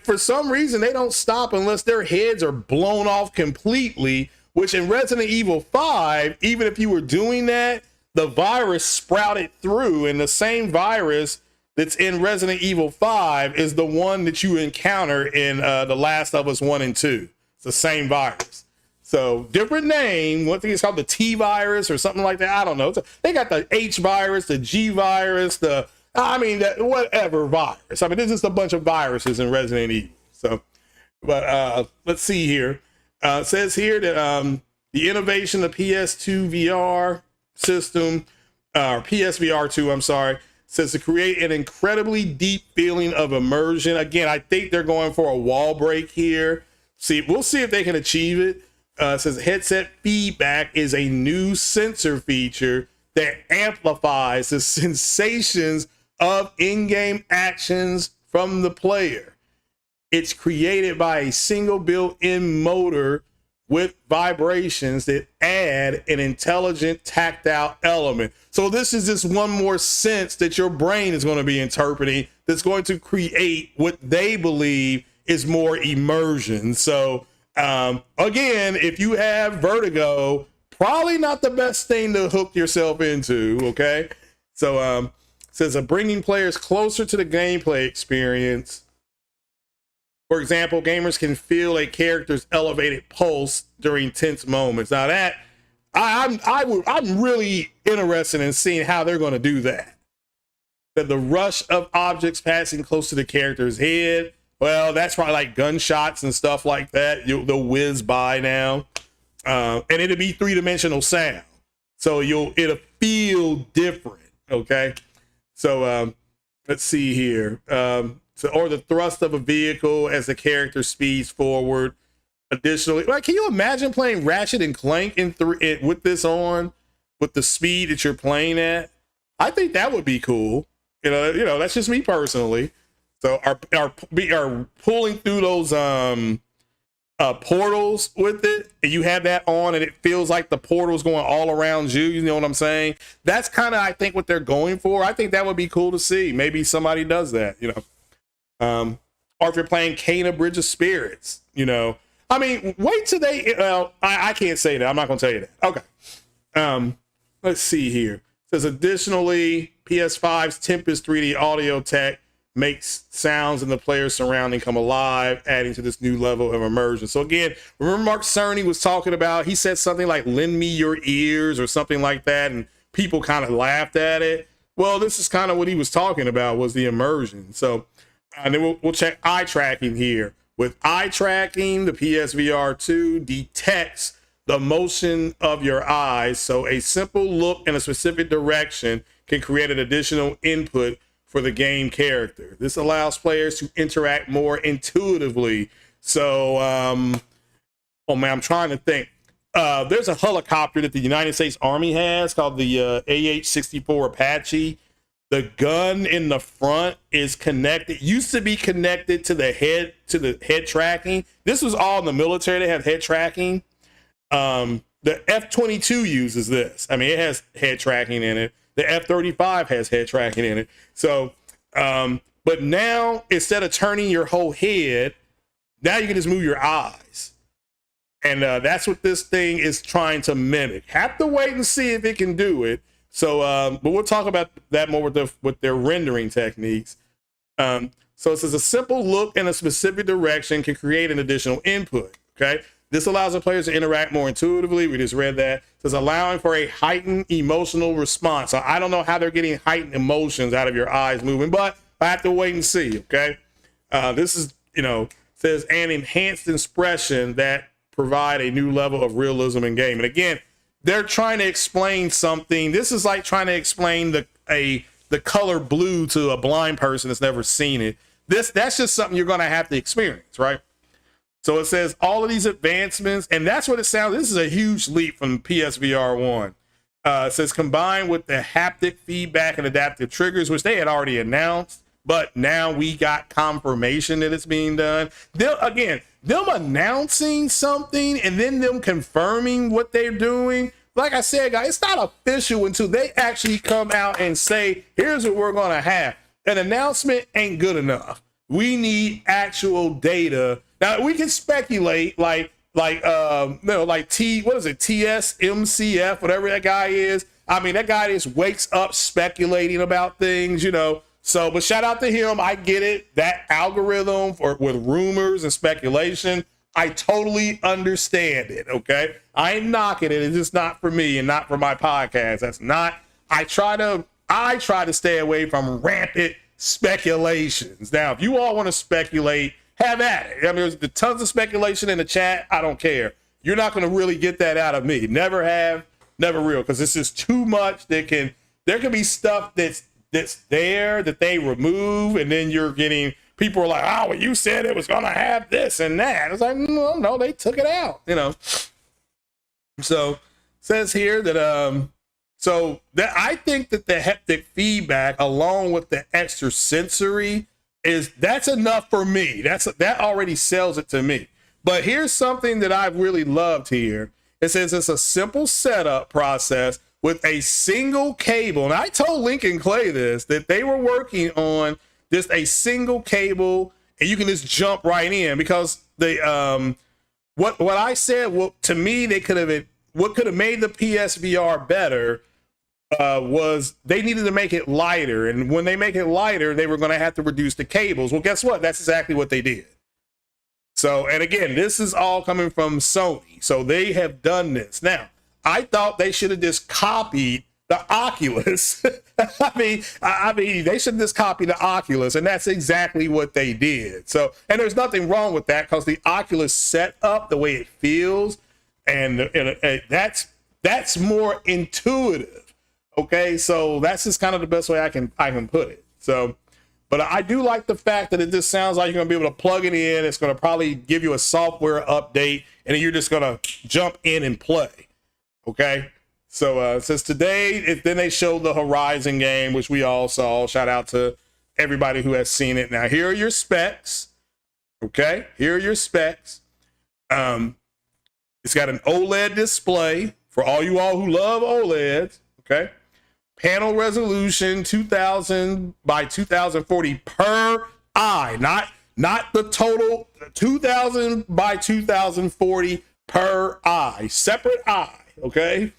For some reason, they don't stop unless their heads are blown off completely, which in Resident Evil 5, even if you were doing that, the virus sprouted through, and the same virus that's in Resident Evil 5 is the one that you encounter in The Last of Us 1 and 2. It's the same virus. So different name. One thing is called the T virus or something like that. I don't know. They got the H virus, the G virus, whatever virus. I mean, there's just a bunch of viruses in Resident Evil. So, but let's see here. It says here that the innovation of PS2 VR system, or PSVR 2, I'm sorry, says to create an incredibly deep feeling of immersion. Again, I think they're going for a wall break here. We'll see if they can achieve it. It says headset feedback is a new sensor feature that amplifies the sensations of in-game actions from the player. It's created by a single built-in motor with vibrations that add an intelligent tactile element. So this is just one more sense that your brain is going to be interpreting that's going to create what they believe is more immersion. So again, if you have vertigo, probably not the best thing to hook yourself into, okay? So it says bringing players closer to the gameplay experience. For example, gamers can feel a character's elevated pulse during tense moments. Now that I'm really interested in seeing how they're going to do that. That the rush of objects passing close to the character's head. Well, that's probably like gunshots and stuff like that. They'll whiz by now, and it'll be three-dimensional sound, so it'll feel different. Okay, so let's see here. Or the thrust of a vehicle as the character speeds forward. Additionally, like, can you imagine playing Ratchet and Clank with this on, with the speed that you're playing at? I think that would be cool. You know, that's just me personally. So are pulling through those portals with it, and you have that on, and it feels like the portal's going all around you. You know what I'm saying? That's kind of, I think, what they're going for. I think that would be cool to see. Maybe somebody does that. You know. Or if you're playing Kena Bridge of Spirits, you know, I mean, wait till they, well, I can't say that. I'm not going to tell you that. Okay. Let's see here. It says, additionally, PS5's Tempest 3D audio tech makes sounds in the player's surrounding come alive, adding to this new level of immersion. So again, remember Mark Cerny was talking about, he said something like, lend me your ears or something like that, and people kind of laughed at it. Well, this is kind of what he was talking about, was the immersion. So, and then we'll check eye tracking here. With eye tracking, the PSVR 2 detects the motion of your eyes. So a simple look in a specific direction can create an additional input for the game character. This allows players to interact more intuitively. So, oh man, I'm trying to think. There's a helicopter that the United States Army has called the AH-64 Apache. The gun in the front is connected, used to be connected to the head tracking. This was all in the military. They have head tracking. The F-22 uses this. I mean, it has head tracking in it. The F-35 has head tracking in it. So, but now instead of turning your whole head, now you can just move your eyes. And that's what this thing is trying to mimic. Have to wait and see if it can do it. So, but we'll talk about that more with their rendering techniques. So it says a simple look in a specific direction can create an additional input. Okay, this allows the players to interact more intuitively. We just read that. It says allowing for a heightened emotional response. So I don't know how they're getting heightened emotions out of your eyes moving, but I have to wait and see. Okay, this is, you know, says an enhanced expression that provide a new level of realism in game. And again, they're trying to explain something. This is like trying to explain the color blue to a blind person that's never seen it. That's just something you're going to have to experience, right? So it says all of these advancements, and that's what it sounds. This is a huge leap from PSVR 1. It says combined with the haptic feedback and adaptive triggers, which they had already announced, but now we got confirmation that it's being done. Them announcing something and then them confirming what they're doing. Like I said, guys, it's not official until they actually come out and say, here's what we're going to have. An announcement ain't good enough. We need actual data. Now we can speculate like TS, MCF, whatever that guy is. I mean, that guy just wakes up speculating about things, you know. So, but shout out to him. I get it. That algorithm with rumors and speculation, I totally understand it. Okay. I ain't knocking it. It's just not for me and not for my podcast. That's not, I try to stay away from rampant speculations. Now, if you all want to speculate, have at it. I mean, there's tons of speculation in the chat. I don't care. You're not going to really get that out of me. Never have, never will. Cause this is too much. There can be stuff that's there that they remove, and then you're getting people are like, oh, well, you said it was gonna have this and that. It's like, no, they took it out, you know. So it says here that so that I think that the haptic feedback along with the extra sensory that's enough for me. That already sells it to me. But here's something that I've really loved here. It says it's a simple setup process with a single cable. And I told Lincoln Clay this, that they were working on just a single cable and you can just jump right in, because they what I said, well, to me, they could have, what could have made the PSVR better was they needed to make it lighter. And when they make it lighter, they were going to have to reduce the cables. Well, guess what? That's exactly what they did. So, and again, this is all coming from Sony. So they have done this. Now, I thought they should have just copied the Oculus. I mean, they should just copy the Oculus, and that's exactly what they did. So, and there's nothing wrong with that, because the Oculus set up the way it feels, and that's more intuitive. Okay, so that's just kind of the best way I can put it. So, but I do like the fact that it just sounds like you're gonna be able to plug it in. It's gonna probably give you a software update, and then you're just gonna jump in and play. Okay. So since today, then they showed the Horizon game, which we all saw. Shout out to everybody who has seen it. Now, here are your specs. Okay, here are your specs. It's got an OLED display for all you all who love OLEDs. Okay, panel resolution 2000 by 2040 per eye, not the total, 2000 by 2040 per eye, separate eye. Okay.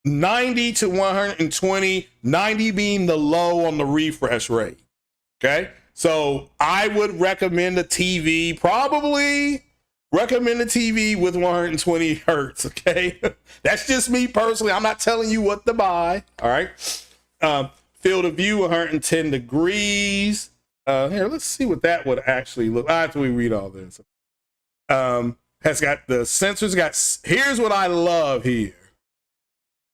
90 to 120, 90 being the low on the refresh rate. Okay. So I would recommend a TV, probably recommend a TV with 120 hertz. Okay. That's just me personally. I'm not telling you what to buy. All right. Field of view, 110 degrees. Here, let's see what that would actually look after we read all this. Has got the sensors, here's what I love here.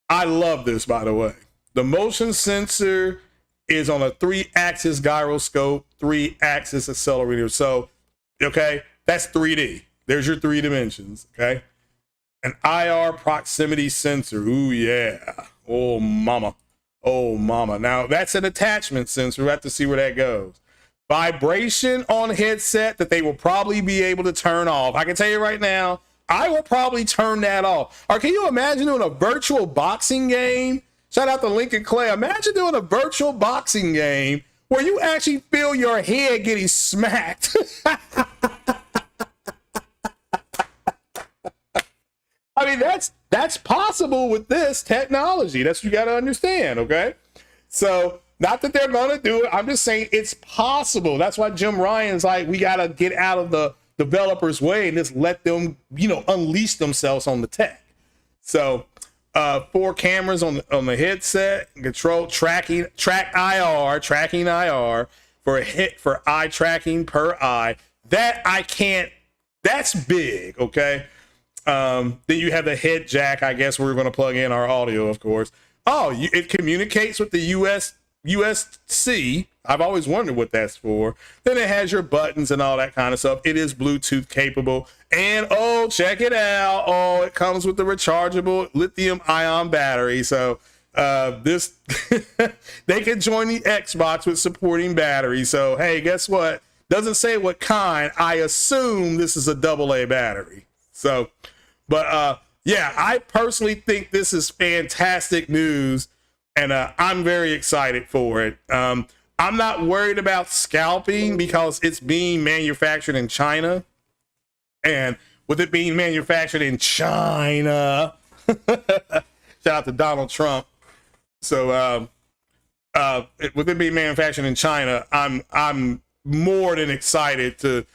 I love this, by the way. The motion sensor is on a 3-axis gyroscope, 3-axis accelerator. So, okay, that's 3D. There's your 3 dimensions, okay? An IR proximity sensor. Ooh, yeah. Oh, mama. Oh, mama. Now, that's an attachment sensor. We'll have to see where that goes. Vibration on headset that they will probably be able to turn off. I can tell you right now, I will probably turn that off. Or can you imagine doing a virtual boxing game? Shout out to Lincoln Clay. Imagine doing a virtual boxing game where you actually feel your head getting smacked. I mean, that's possible with this technology. That's what you got to understand, okay? So, not that they're going to do it. I'm just saying it's possible. That's why Jim Ryan's like, we got to get out of the developers' way and just let them, unleash themselves on the tech. So 4 cameras on the headset, control tracking IR for eye tracking per eye. That's big. Okay. Then you have the head jack, I guess we're going to plug in our audio, of course. It communicates with the USB-C. I've always wondered what that's for. Then it has your buttons and all that kind of stuff. It is Bluetooth capable. And check it out. It comes with the rechargeable lithium ion battery. So this they can join the Xbox with supporting battery. So hey, guess what? Doesn't say what kind. I assume this is a AA battery. So, but yeah, I personally think this is fantastic news, and I'm very excited for it. I'm not worried about scalping because it's being manufactured in China. And with it being manufactured in China, shout out to Donald Trump. So with it being manufactured in China, I'm more than excited to.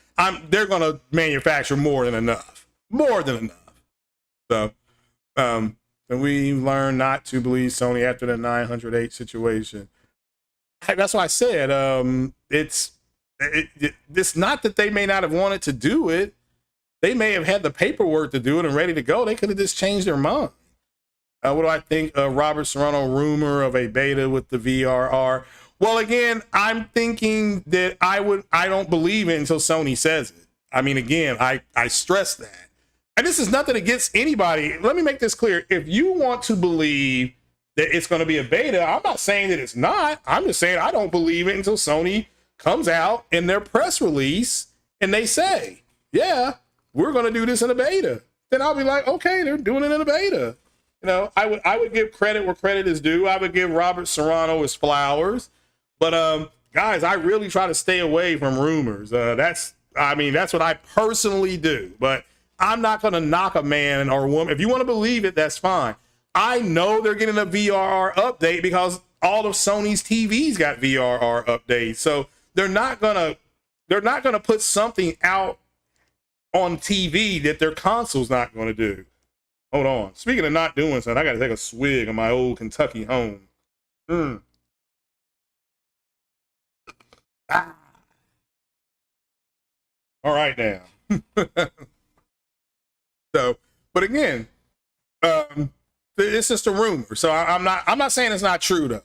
They're going to manufacture more than enough. So, and we learned not to believe Sony after the 908 situation. That's why I said it's not that they may not have wanted to do it. They may have had the paperwork to do it and ready to go. They could have just changed their mind. What do I think? Robert Serrano rumor of a beta with the VRR. Well, again, I'm thinking that I don't believe it until Sony says it. I mean, again, I stress that. And this is nothing against anybody. Let me make this clear. If you want to believe that it's going to be a beta, I'm not saying that it's not. I'm just saying I don't believe it until Sony comes out in their press release and they say, yeah, we're going to do this in a beta, then I'll be like, okay, they're doing it in a beta. You know, I would give credit where credit is due. I would give Robert Serrano his flowers. But guys, I really try to stay away from rumors. That's what I personally do. But I'm not going to knock a man or a woman. If you want to believe it, that's fine. I know they're getting a VRR update because all of Sony's TVs got VRR updates. So they're not gonna put something out on TV that their console's not going to do. Hold on. Speaking of not doing something, I got to take a swig of my old Kentucky home. Ah. All right now. So, but again, it's just a rumor. So I'm not saying it's not true though.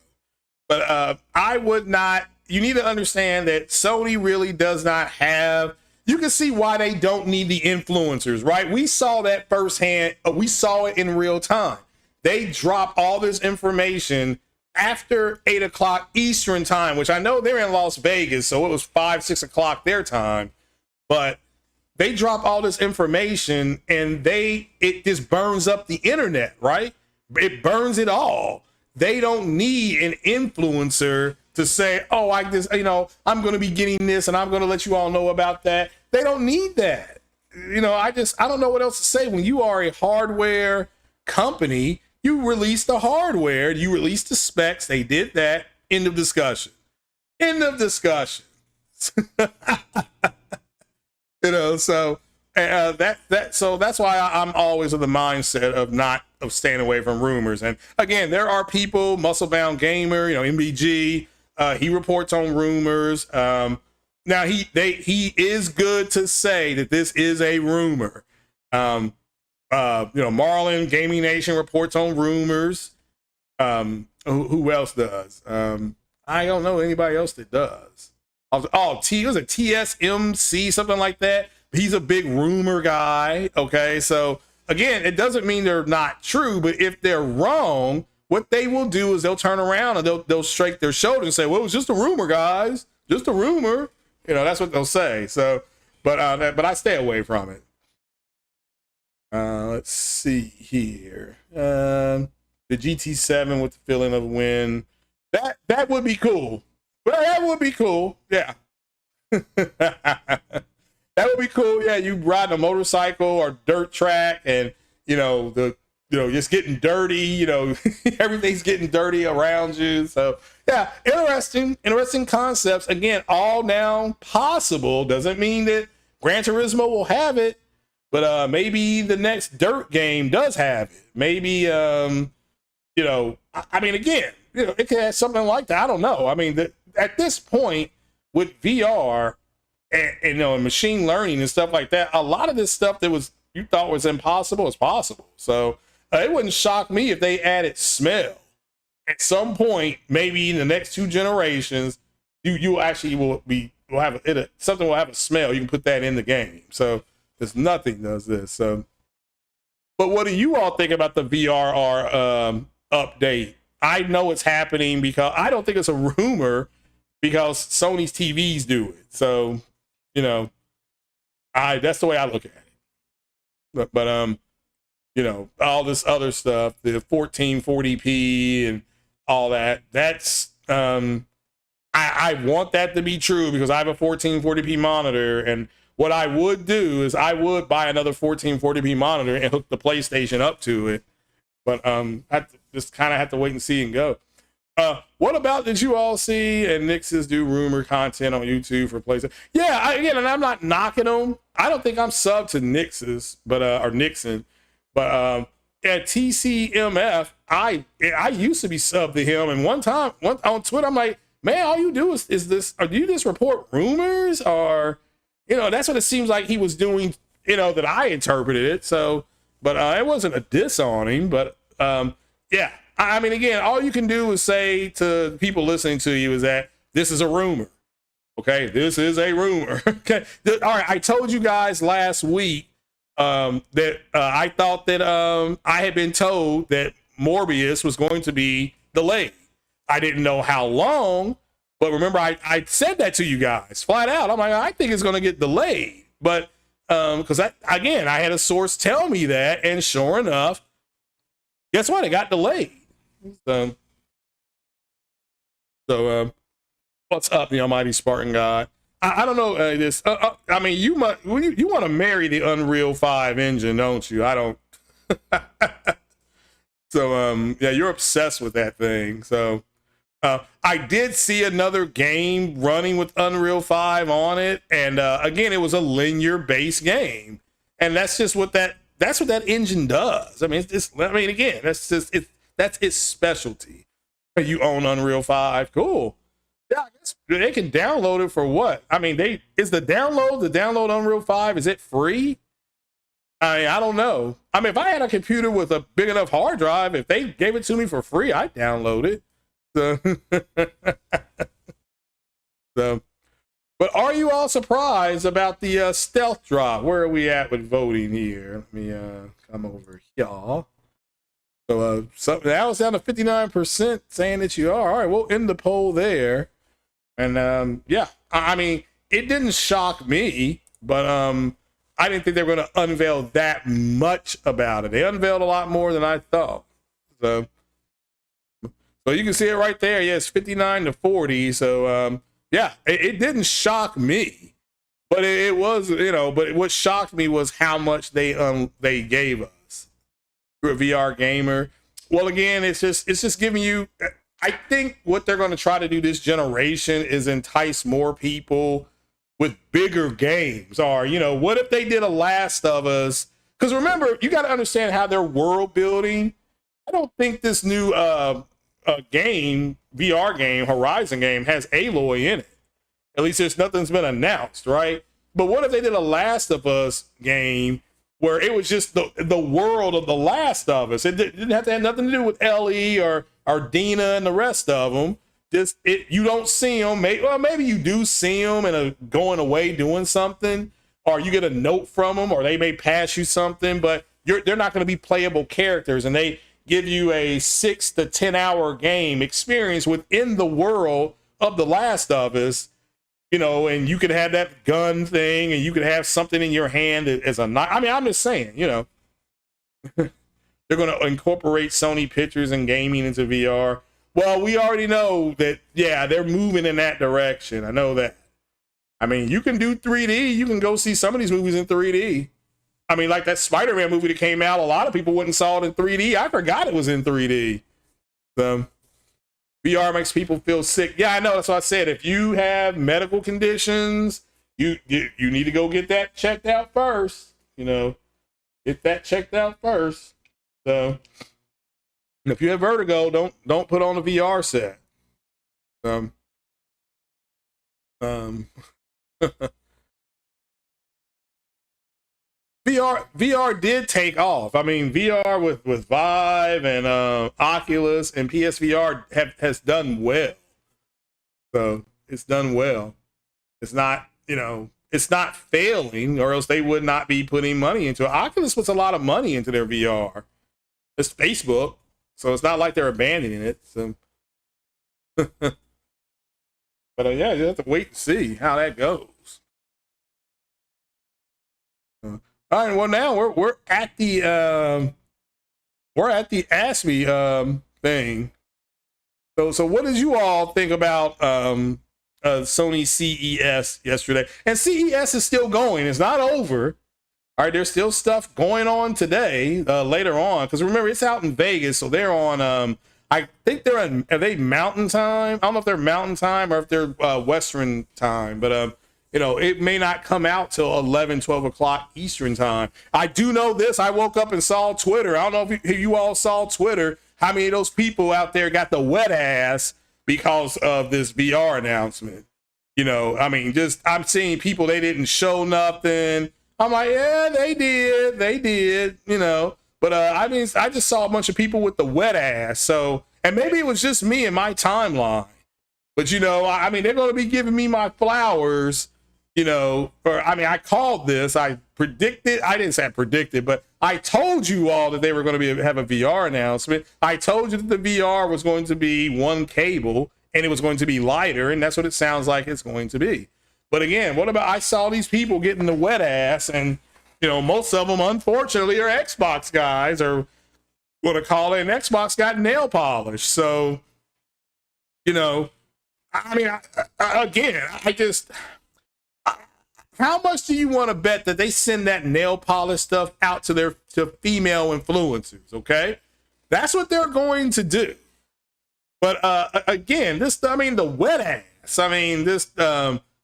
But I would not. You need to understand that Sony really does not have. You can see why they don't need the influencers, right? We saw that firsthand. We saw it in real time. They drop all this information after 8 o'clock Eastern time, which I know they're in Las Vegas, so it was 5, 6 o'clock their time. But they drop all this information and it just burns up the internet, right? It burns it all. They don't need an influencer to say, oh, I'm going to be getting this and I'm going to let you all know about that. They don't need that. I don't know what else to say. When you are a hardware company, you release the hardware, you release the specs. They did that. End of discussion. End of discussion. So that's why I'm always of the mindset of staying away from rumors. And again, there are people, Musclebound Gamer, MBG, he reports on rumors. Now he is good to say that this is a rumor. Marlon Gaming Nation reports on rumors. Who else does? I don't know anybody else that does. Was it TSMC, something like that? He's a big rumor guy. Okay, so again, it doesn't mean they're not true, but if they're wrong, what they will do is they'll turn around and they'll strike their shoulder and say, well, it was just a rumor, guys, just a rumor. That's what they'll say. So, but I stay away from it. Let's see here. The GT7 with the feeling of win. That would be cool. Well, that would be cool. Yeah. That would be cool. Yeah, you riding a motorcycle or dirt track and just getting dirty, everything's getting dirty around you. So yeah, interesting concepts. Again, all now possible. Doesn't mean that Gran Turismo will have it, but maybe the next dirt game does have it. Maybe again, it could have something like that. I don't know. At this point with VR and machine learning and stuff like that, a lot of this stuff that you thought was impossible is possible. So it wouldn't shock me if they added smell at some point, maybe in the next 2 generations. You actually will have something will have a smell. You can put that in the game. So there's nothing does this. So, but what do you all think about the VRR update? I know it's happening because I don't think it's a rumor because Sony's TVs do it. So, that's the way I look at it. But all this other stuff, the 1440p and all that's I want that to be true because I have a 1440p monitor, and what I would do is I would buy another 1440p monitor and hook the PlayStation up to it. But I just kind of have to wait and see and go. What about, did you all see and Nix's do rumor content on YouTube for PlayStation? Yeah, and I'm not knocking them. I don't think I'm subbed to Nix's, or Nixon, but at TCMF, I used to be subbed to him, and one time on Twitter, I'm like, man, all you do is this, or do you just report rumors, or that's what it seems like he was doing, that I interpreted it. So, but it wasn't a diss on him, but yeah. Again, all you can do is say to people listening to you is that this is a rumor. Okay, this is a rumor. Okay, all right. I told you guys last week that I thought that I had been told that Morbius was going to be delayed. I didn't know how long, but remember I said that to you guys flat out. I'm like, I think it's going to get delayed. But Because again, I had a source tell me that, and sure enough, guess what? It got delayed. So, what's up, the Almighty Spartan God? I don't know this. I mean, you want to marry the Unreal 5 engine, don't you? I don't. So, yeah, you're obsessed with that thing. So, I did see another game running with Unreal 5 on it, and again, it was a linear-based game, and that's just what that's what that engine does. I mean, again, that's its specialty. You own Unreal 5, cool. Yeah, I guess they can download it for what? I mean, is the download Unreal 5, is it free? I don't know. I mean, if I had a computer with a big enough hard drive, if they gave it to me for free, I'd download it. So, but are you all surprised about the stealth drop? Where are we at with voting here? Let me come over here. So, now it's down to 59% saying that you are. All right, we'll end the poll there. And yeah, I mean, it didn't shock me, but I didn't think they were going to unveil that much about it. They unveiled a lot more than I thought. So you can see it right there. Yeah, it's 59 to 40. So yeah, it didn't shock me, but it was, but what shocked me was how much they gave us. You're a VR gamer. Well, again, it's just giving you. I think what they're going to try to do this generation is entice more people with bigger games. Or, what if they did a Last of Us? Because remember, you got to understand how they're world building. I don't think this new game, VR game, Horizon game, has Aloy in it. At least nothing's been announced, right? But what if they did a Last of Us game where it was just the world of the Last of Us? It didn't have to have nothing to do with Ellie or Dina and the rest of them. You don't see them. Maybe you do see them and going away doing something, or you get a note from them, or they may pass you something, but they're not going to be playable characters, and they give you a 6 to 10 hour game experience within the world of the Last of Us, and you could have that gun thing, and you could have something in your hand as a knife. I mean, I'm just saying, they're going to incorporate Sony pictures and gaming into VR. Well, we already know that, yeah, they're moving in that direction. I know that. I mean, you can do 3D. You can go see some of these movies in 3D. I mean, like that Spider-Man movie that came out, a lot of people wouldn't saw it in 3D. I forgot it was in 3D. So, VR makes people feel sick. Yeah, I know. That's what I said. If you have medical conditions, you need to go get that checked out first. Get that checked out first. So, if you have vertigo, don't put on a VR set. VR did take off. I mean, VR with Vive and Oculus and PSVR has done well. So it's done well. It's not, it's not failing, or else they would not be putting money into it. Oculus puts a lot of money into their VR. It's Facebook, so it's not like they're abandoning it. So, but yeah, you have to wait and see how that goes. All right, well now we're at the ASME thing. So what did you all think about Sony CES yesterday? And CES is still going. It's not over. All right, there's still stuff going on today, later on, because remember, it's out in Vegas, so they're on, I think are they Mountain Time? I don't know if they're Mountain Time or if they're Western Time, but, it may not come out till 11, 12 o'clock Eastern Time. I do know this. I woke up and saw Twitter. I don't know if you all saw Twitter. How many of those people out there got the wet ass because of this VR announcement? I mean, I'm seeing people, they didn't show nothing. I'm like, yeah, they did, but I mean, I just saw a bunch of people with the wet ass. So, and maybe it was just me and my timeline, but I mean, they're going to be giving me my flowers, I called this, I didn't say I predicted, but I told you all that they were going to have a VR announcement. I told you that the VR was going to be one cable and it was going to be lighter, and that's what it sounds like it's going to be. But again, what about, I saw these people getting the wet ass, and you know, most of them unfortunately are Xbox guys, or what I call it, and Xbox got nail polish. So, you know, I mean, how much do you want to bet that they send that nail polish stuff out to female influencers? Okay, that's what they're going to do. But again, the wet ass. I mean, this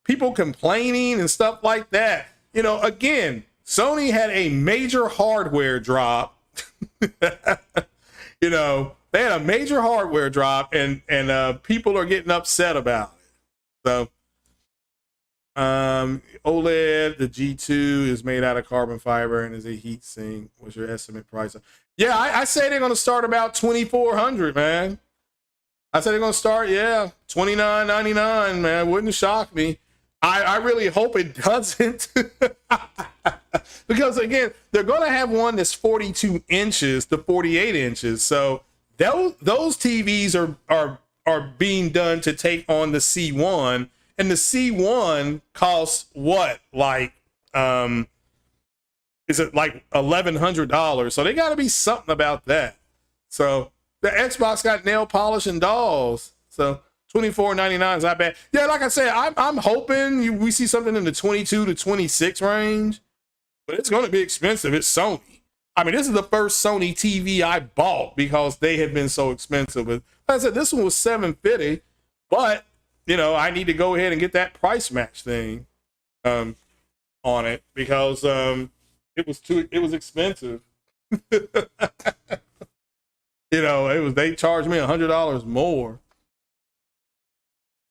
people complaining and stuff like that. You know, again, Sony had a major hardware drop. You know, they had a major hardware drop, and people are getting upset about it. So, OLED, the G2 is made out of carbon fiber and is a heat sink. What's your estimate price? Yeah, I say they're going to start about $2,400, man. I said they're going to start, yeah, $29.99, man. Wouldn't shock me. I really hope it doesn't. Because, again, they're going to have one that's 42 inches to 48 inches. So those TVs are being done to take on the C1. And the C1 costs what? Like, is it like $1,100? So they got to be something about that. So the Xbox got nail polish and dolls. So $24.99 is not bad. Yeah, like I said, I'm hoping we see something in the 22 to 26 range, but it's going to be expensive. It's Sony. I mean, this is the first Sony TV I bought because they have been so expensive. But like I said, this one was $750, but you know, I need to go ahead and get that price match thing on it because it was expensive. You know, they charged me $100 more.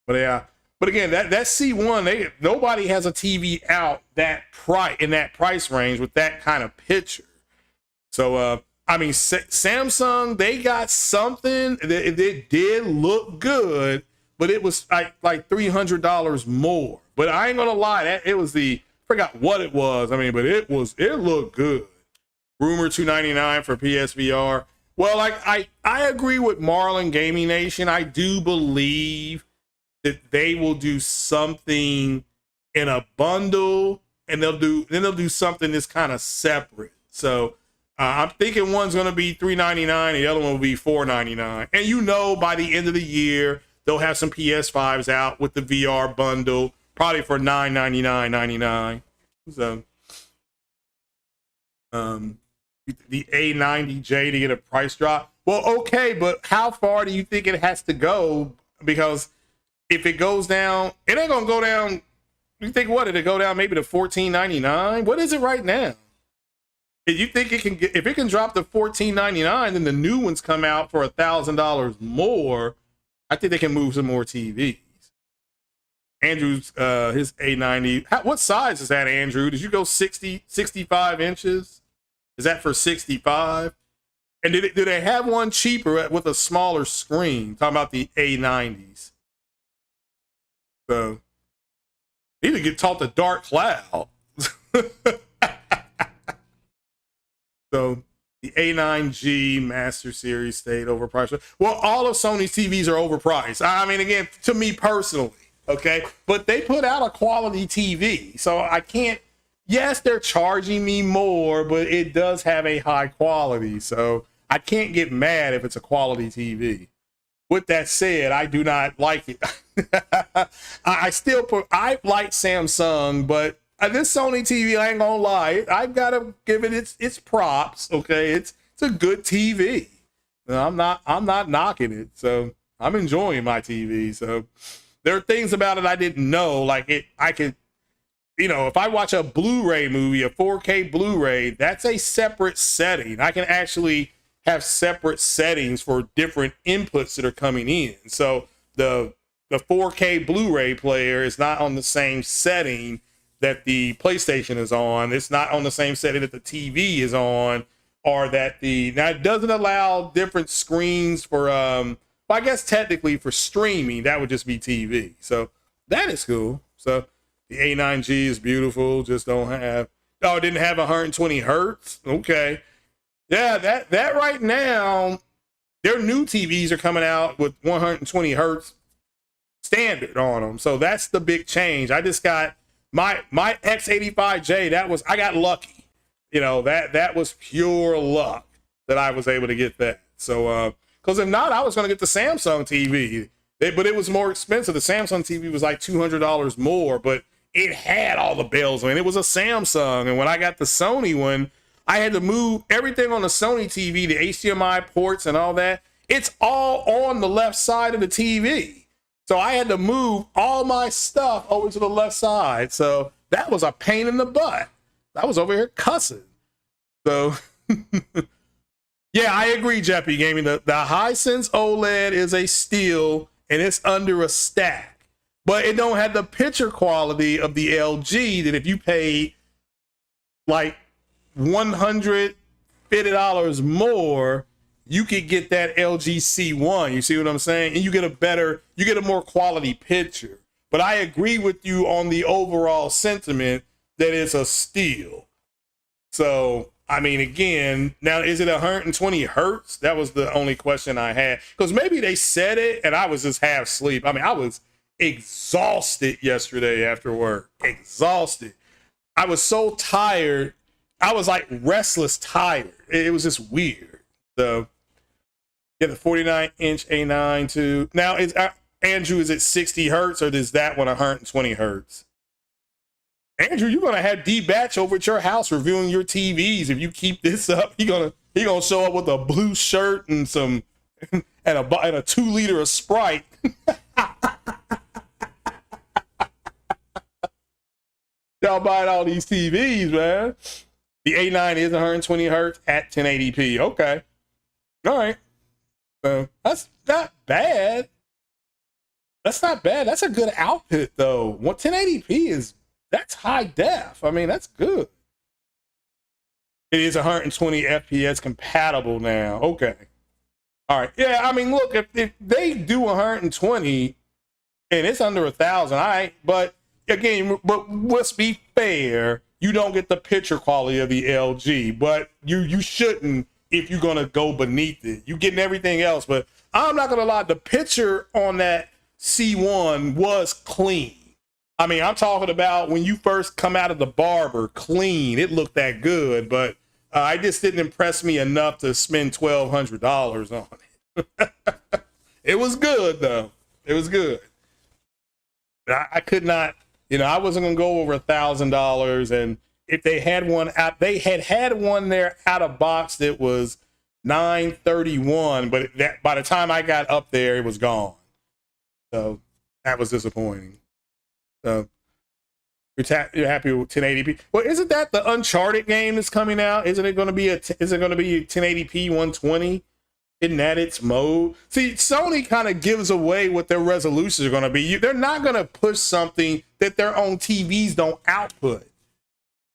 But yeah, but again, that C1, nobody has a TV out in that price range with that kind of picture. So I mean, Samsung, they got something that did look good, but it was like $300 more. But I ain't gonna lie, forgot what it was. I mean, but it looked good. Rumor $299 for PSVR. Well, I agree with Marlon Gaming Nation. I do believe that they will do something in a bundle, and they'll do something that's kind of separate. So I'm thinking one's going to be $399, the other one will be $499. And you know, by the end of the year, they'll have some PS5s out with the VR bundle, probably for $999.99. So, the A90J to get a price drop. Well, okay, but how far do you think it has to go? Because if it goes down, it ain't gonna go down. You think what? It'll go down maybe to $14.99? What is it right now? If you think if it can drop to $14.99, then the new ones come out for $1,000 more. I think they can move some more TVs. Andrew's his A90. What size is that, Andrew? Did you go 65 inches? Is that for 65? And do they have one cheaper with a smaller screen? Talking about the A90s. So need to get taught the dark cloud. So the A9G Master Series stayed overpriced. Well, all of Sony's TVs are overpriced. I mean, again, to me personally, okay? But they put out a quality TV, so I can't. Yes, they're charging me more, but it does have a high quality, so I can't get mad if it's a quality TV. With that said, I do not like it. I like Samsung, but this Sony TV, I ain't gonna lie, I've got to give it its props. Okay, it's a good TV. I'm not knocking it, so I'm enjoying my TV. So there are things about it I didn't know, like I could. You know, if I watch a Blu-ray movie, a 4K Blu-ray, that's a separate setting. I can actually have separate settings for different inputs that are coming in. So the 4K Blu-ray player is not on the same setting that the PlayStation is on. It's not on the same setting that the TV is on, or that now it doesn't allow different screens for, well, I guess technically for streaming, that would just be TV. So that is cool. So the A9G is beautiful. Just don't have, it didn't have 120 hertz. Okay. Yeah, that right now, their new TVs are coming out with 120 hertz standard on them. So that's the big change. I just got my X85J. I got lucky. You know, that was pure luck that I was able to get that. So because if not, I was going to get the Samsung TV. But it was more expensive. The Samsung TV was like $200 more, but it had all the bells. I mean, it was a Samsung. And when I got the Sony one, I had to move everything on the Sony TV, the HDMI ports and all that. It's all on the left side of the TV. So I had to move all my stuff over to the left side. So that was a pain in the butt. I was over here cussing. So yeah, I agree, Jeppy Gaming. The Hisense OLED is a steal, and it's under a stack, but it don't have the picture quality of the LG that if you pay like $150 more, you could get that LG C1. You see what I'm saying? And you get a more quality picture. But I agree with you on the overall sentiment that it's a steal. So, I mean, again, now is it 120 hertz? That was the only question I had. Because maybe they said it and I was just half asleep. I mean, I was exhausted yesterday after work. Exhausted. I was so tired. I was like restless tired. It was just weird. So, yeah, the 49-inch A9 too. Now, Andrew, is it 60 hertz or is that one 120 hertz? Andrew, you're gonna have D-Batch over at your house reviewing your TVs if you keep this up. He gonna show up with a blue shirt and some and a 2-liter of Sprite. Y'all buying all these TVs, man. The A9 is 120 hertz at 1080p. Okay, all right. That's not bad. That's not bad. That's a good output though. 1080p that's high def. I mean, that's good. It is 120 FPS compatible now. Okay. All right. Yeah, I mean, look, if they do 120 and it's under 1,000, all right. But again, let's be fair. You don't get the picture quality of the LG, but you shouldn't if you're gonna go beneath it. You're getting everything else, but I'm not gonna lie. The picture on that C1 was clean. I mean, I'm talking about when you first come out of the barber, clean. It looked that good, but it just didn't impress me enough to spend $1,200 on it. It was good, though. It was good. I could not, I wasn't going to go over $1,000. And if they had one out, they had one there out of box that was $931, but by the time I got up there, it was gone. So that was disappointing. So you're happy with 1080p? Well, isn't that the Uncharted game that's coming out? Isn't it going to be 1080p 120? Isn't that its mode? See, Sony kind of gives away what their resolutions are going to be. They're not going to push something that their own TVs don't output.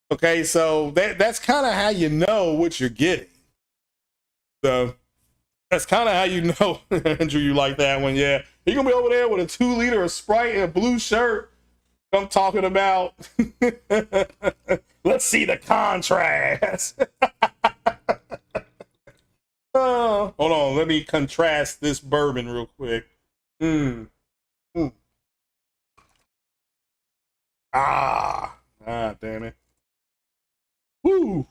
Okay, so that's kind of how you know what you're getting. So that's kind of how you know, Andrew, you like that one. Yeah, you're going to be over there with a 2-liter of Sprite and a blue shirt. I'm talking about, let's see the contrast. Hold on, let me contrast this bourbon real quick. Damn it. Woo.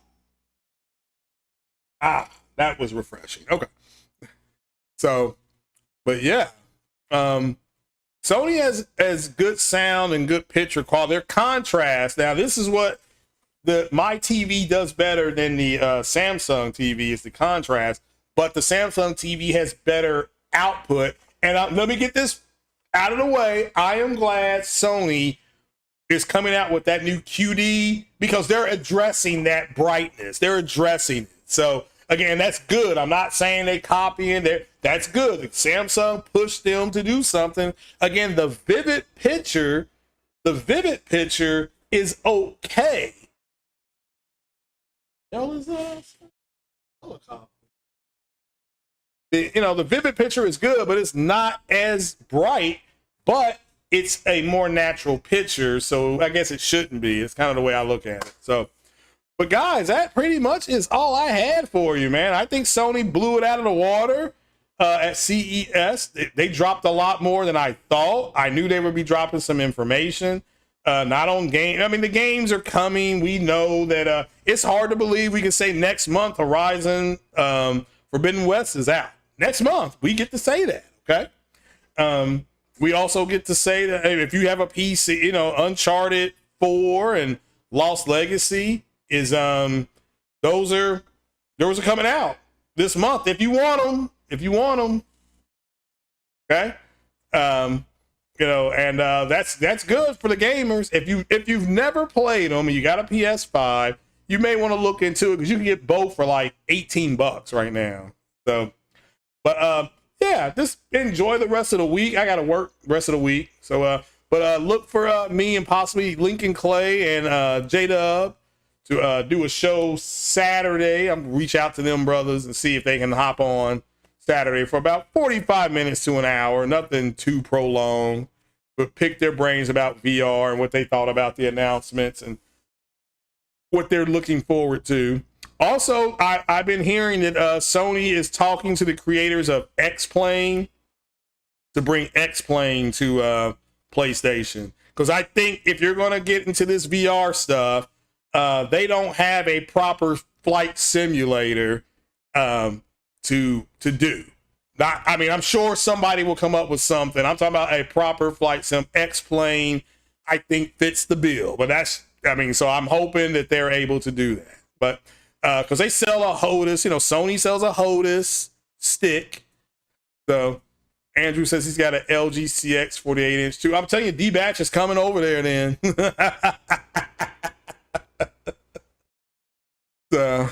That was refreshing. Okay. So, but yeah. Sony has good sound and good picture quality. Their contrast. Now, this is what my TV does better than the Samsung TV is the contrast. But the Samsung TV has better output. And let me get this out of the way. I am glad Sony is coming out with that new QD because they're addressing that brightness. They're addressing it. So again, that's good. I'm not saying they copying it. That's good. Samsung pushed them to do something. Again, the vivid picture is okay. The vivid picture is good, but it's not as bright, but it's a more natural picture. So I guess it shouldn't be. It's kind of the way I look at it. So, but guys, that pretty much is all I had for you, man. I think Sony blew it out of the water. at CES. They dropped a lot more than I thought. I knew they would be dropping some information. Not on game. I mean, the games are coming. We know that it's hard to believe we can say next month Horizon Forbidden West is out. Next month, we get to say that. Okay. We also get to say that if you have a PC, Uncharted 4 and Lost Legacy is those are coming out this month if you want them. Okay. That's good for the gamers. If you've never played them and you got a PS5, you may want to look into it because you can get both for like $18 right now. So, but yeah, just enjoy the rest of the week. I got to work the rest of the week. So, look for me and possibly Lincoln Clay and J-Dub to do a show Saturday. I'm gonna reach out to them brothers and see if they can hop on Saturday for about 45 minutes to an hour. Nothing too prolonged, but pick their brains about VR and what they thought about the announcements and what they're looking forward to. Also, I've been hearing that Sony is talking to the creators of X-Plane to bring X-Plane to PlayStation. Because I think if you're going to get into this VR stuff, they don't have a proper flight simulator to do. I'm sure somebody will come up with something. I'm talking about a proper flight sim. X-Plane, I think, fits the bill. But so I'm hoping that they're able to do that. But because they sell a HOTAS, Sony sells a HOTAS stick. So Andrew says he's got an LG CX 48-inch too. I'm telling you, D-Batch is coming over there then. So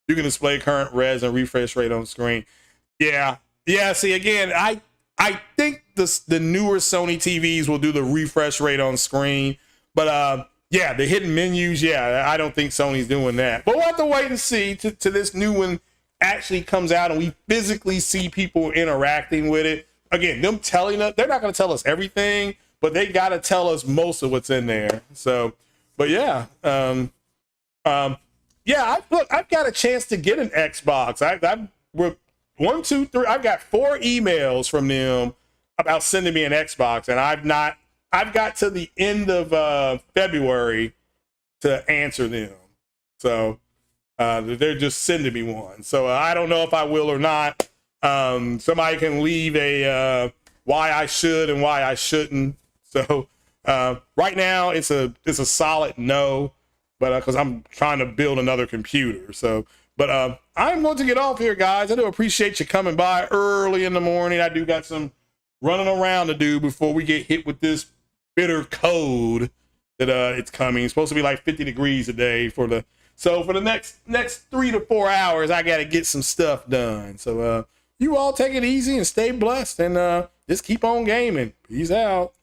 you can display current res and refresh rate on screen. Yeah. See, again, I think the newer Sony TVs will do the refresh rate on screen, but yeah, the hidden menus. Yeah, I don't think Sony's doing that. But we'll have to wait and see to this new one actually comes out and we physically see people interacting with it. Again, them telling us, they're not going to tell us everything, but they got to tell us most of what's in there. So, but yeah, I've got a chance to get an Xbox. I've got 4 emails from them about sending me an Xbox, and I've got to the end of February to answer them. So they're just sending me one. So I don't know if I will or not. Somebody can leave a why I should and why I shouldn't. So right now it's a solid no, but because I'm trying to build another computer. So, but I'm going to get off here, guys. I do appreciate you coming by early in the morning. I do got some running around to do before we get hit with this bitter cold that it's coming. It's supposed to be like 50 degrees a day for the next 3 to 4 hours. I got to get some stuff done. So you all take it easy and stay blessed and just keep on gaming. Peace out.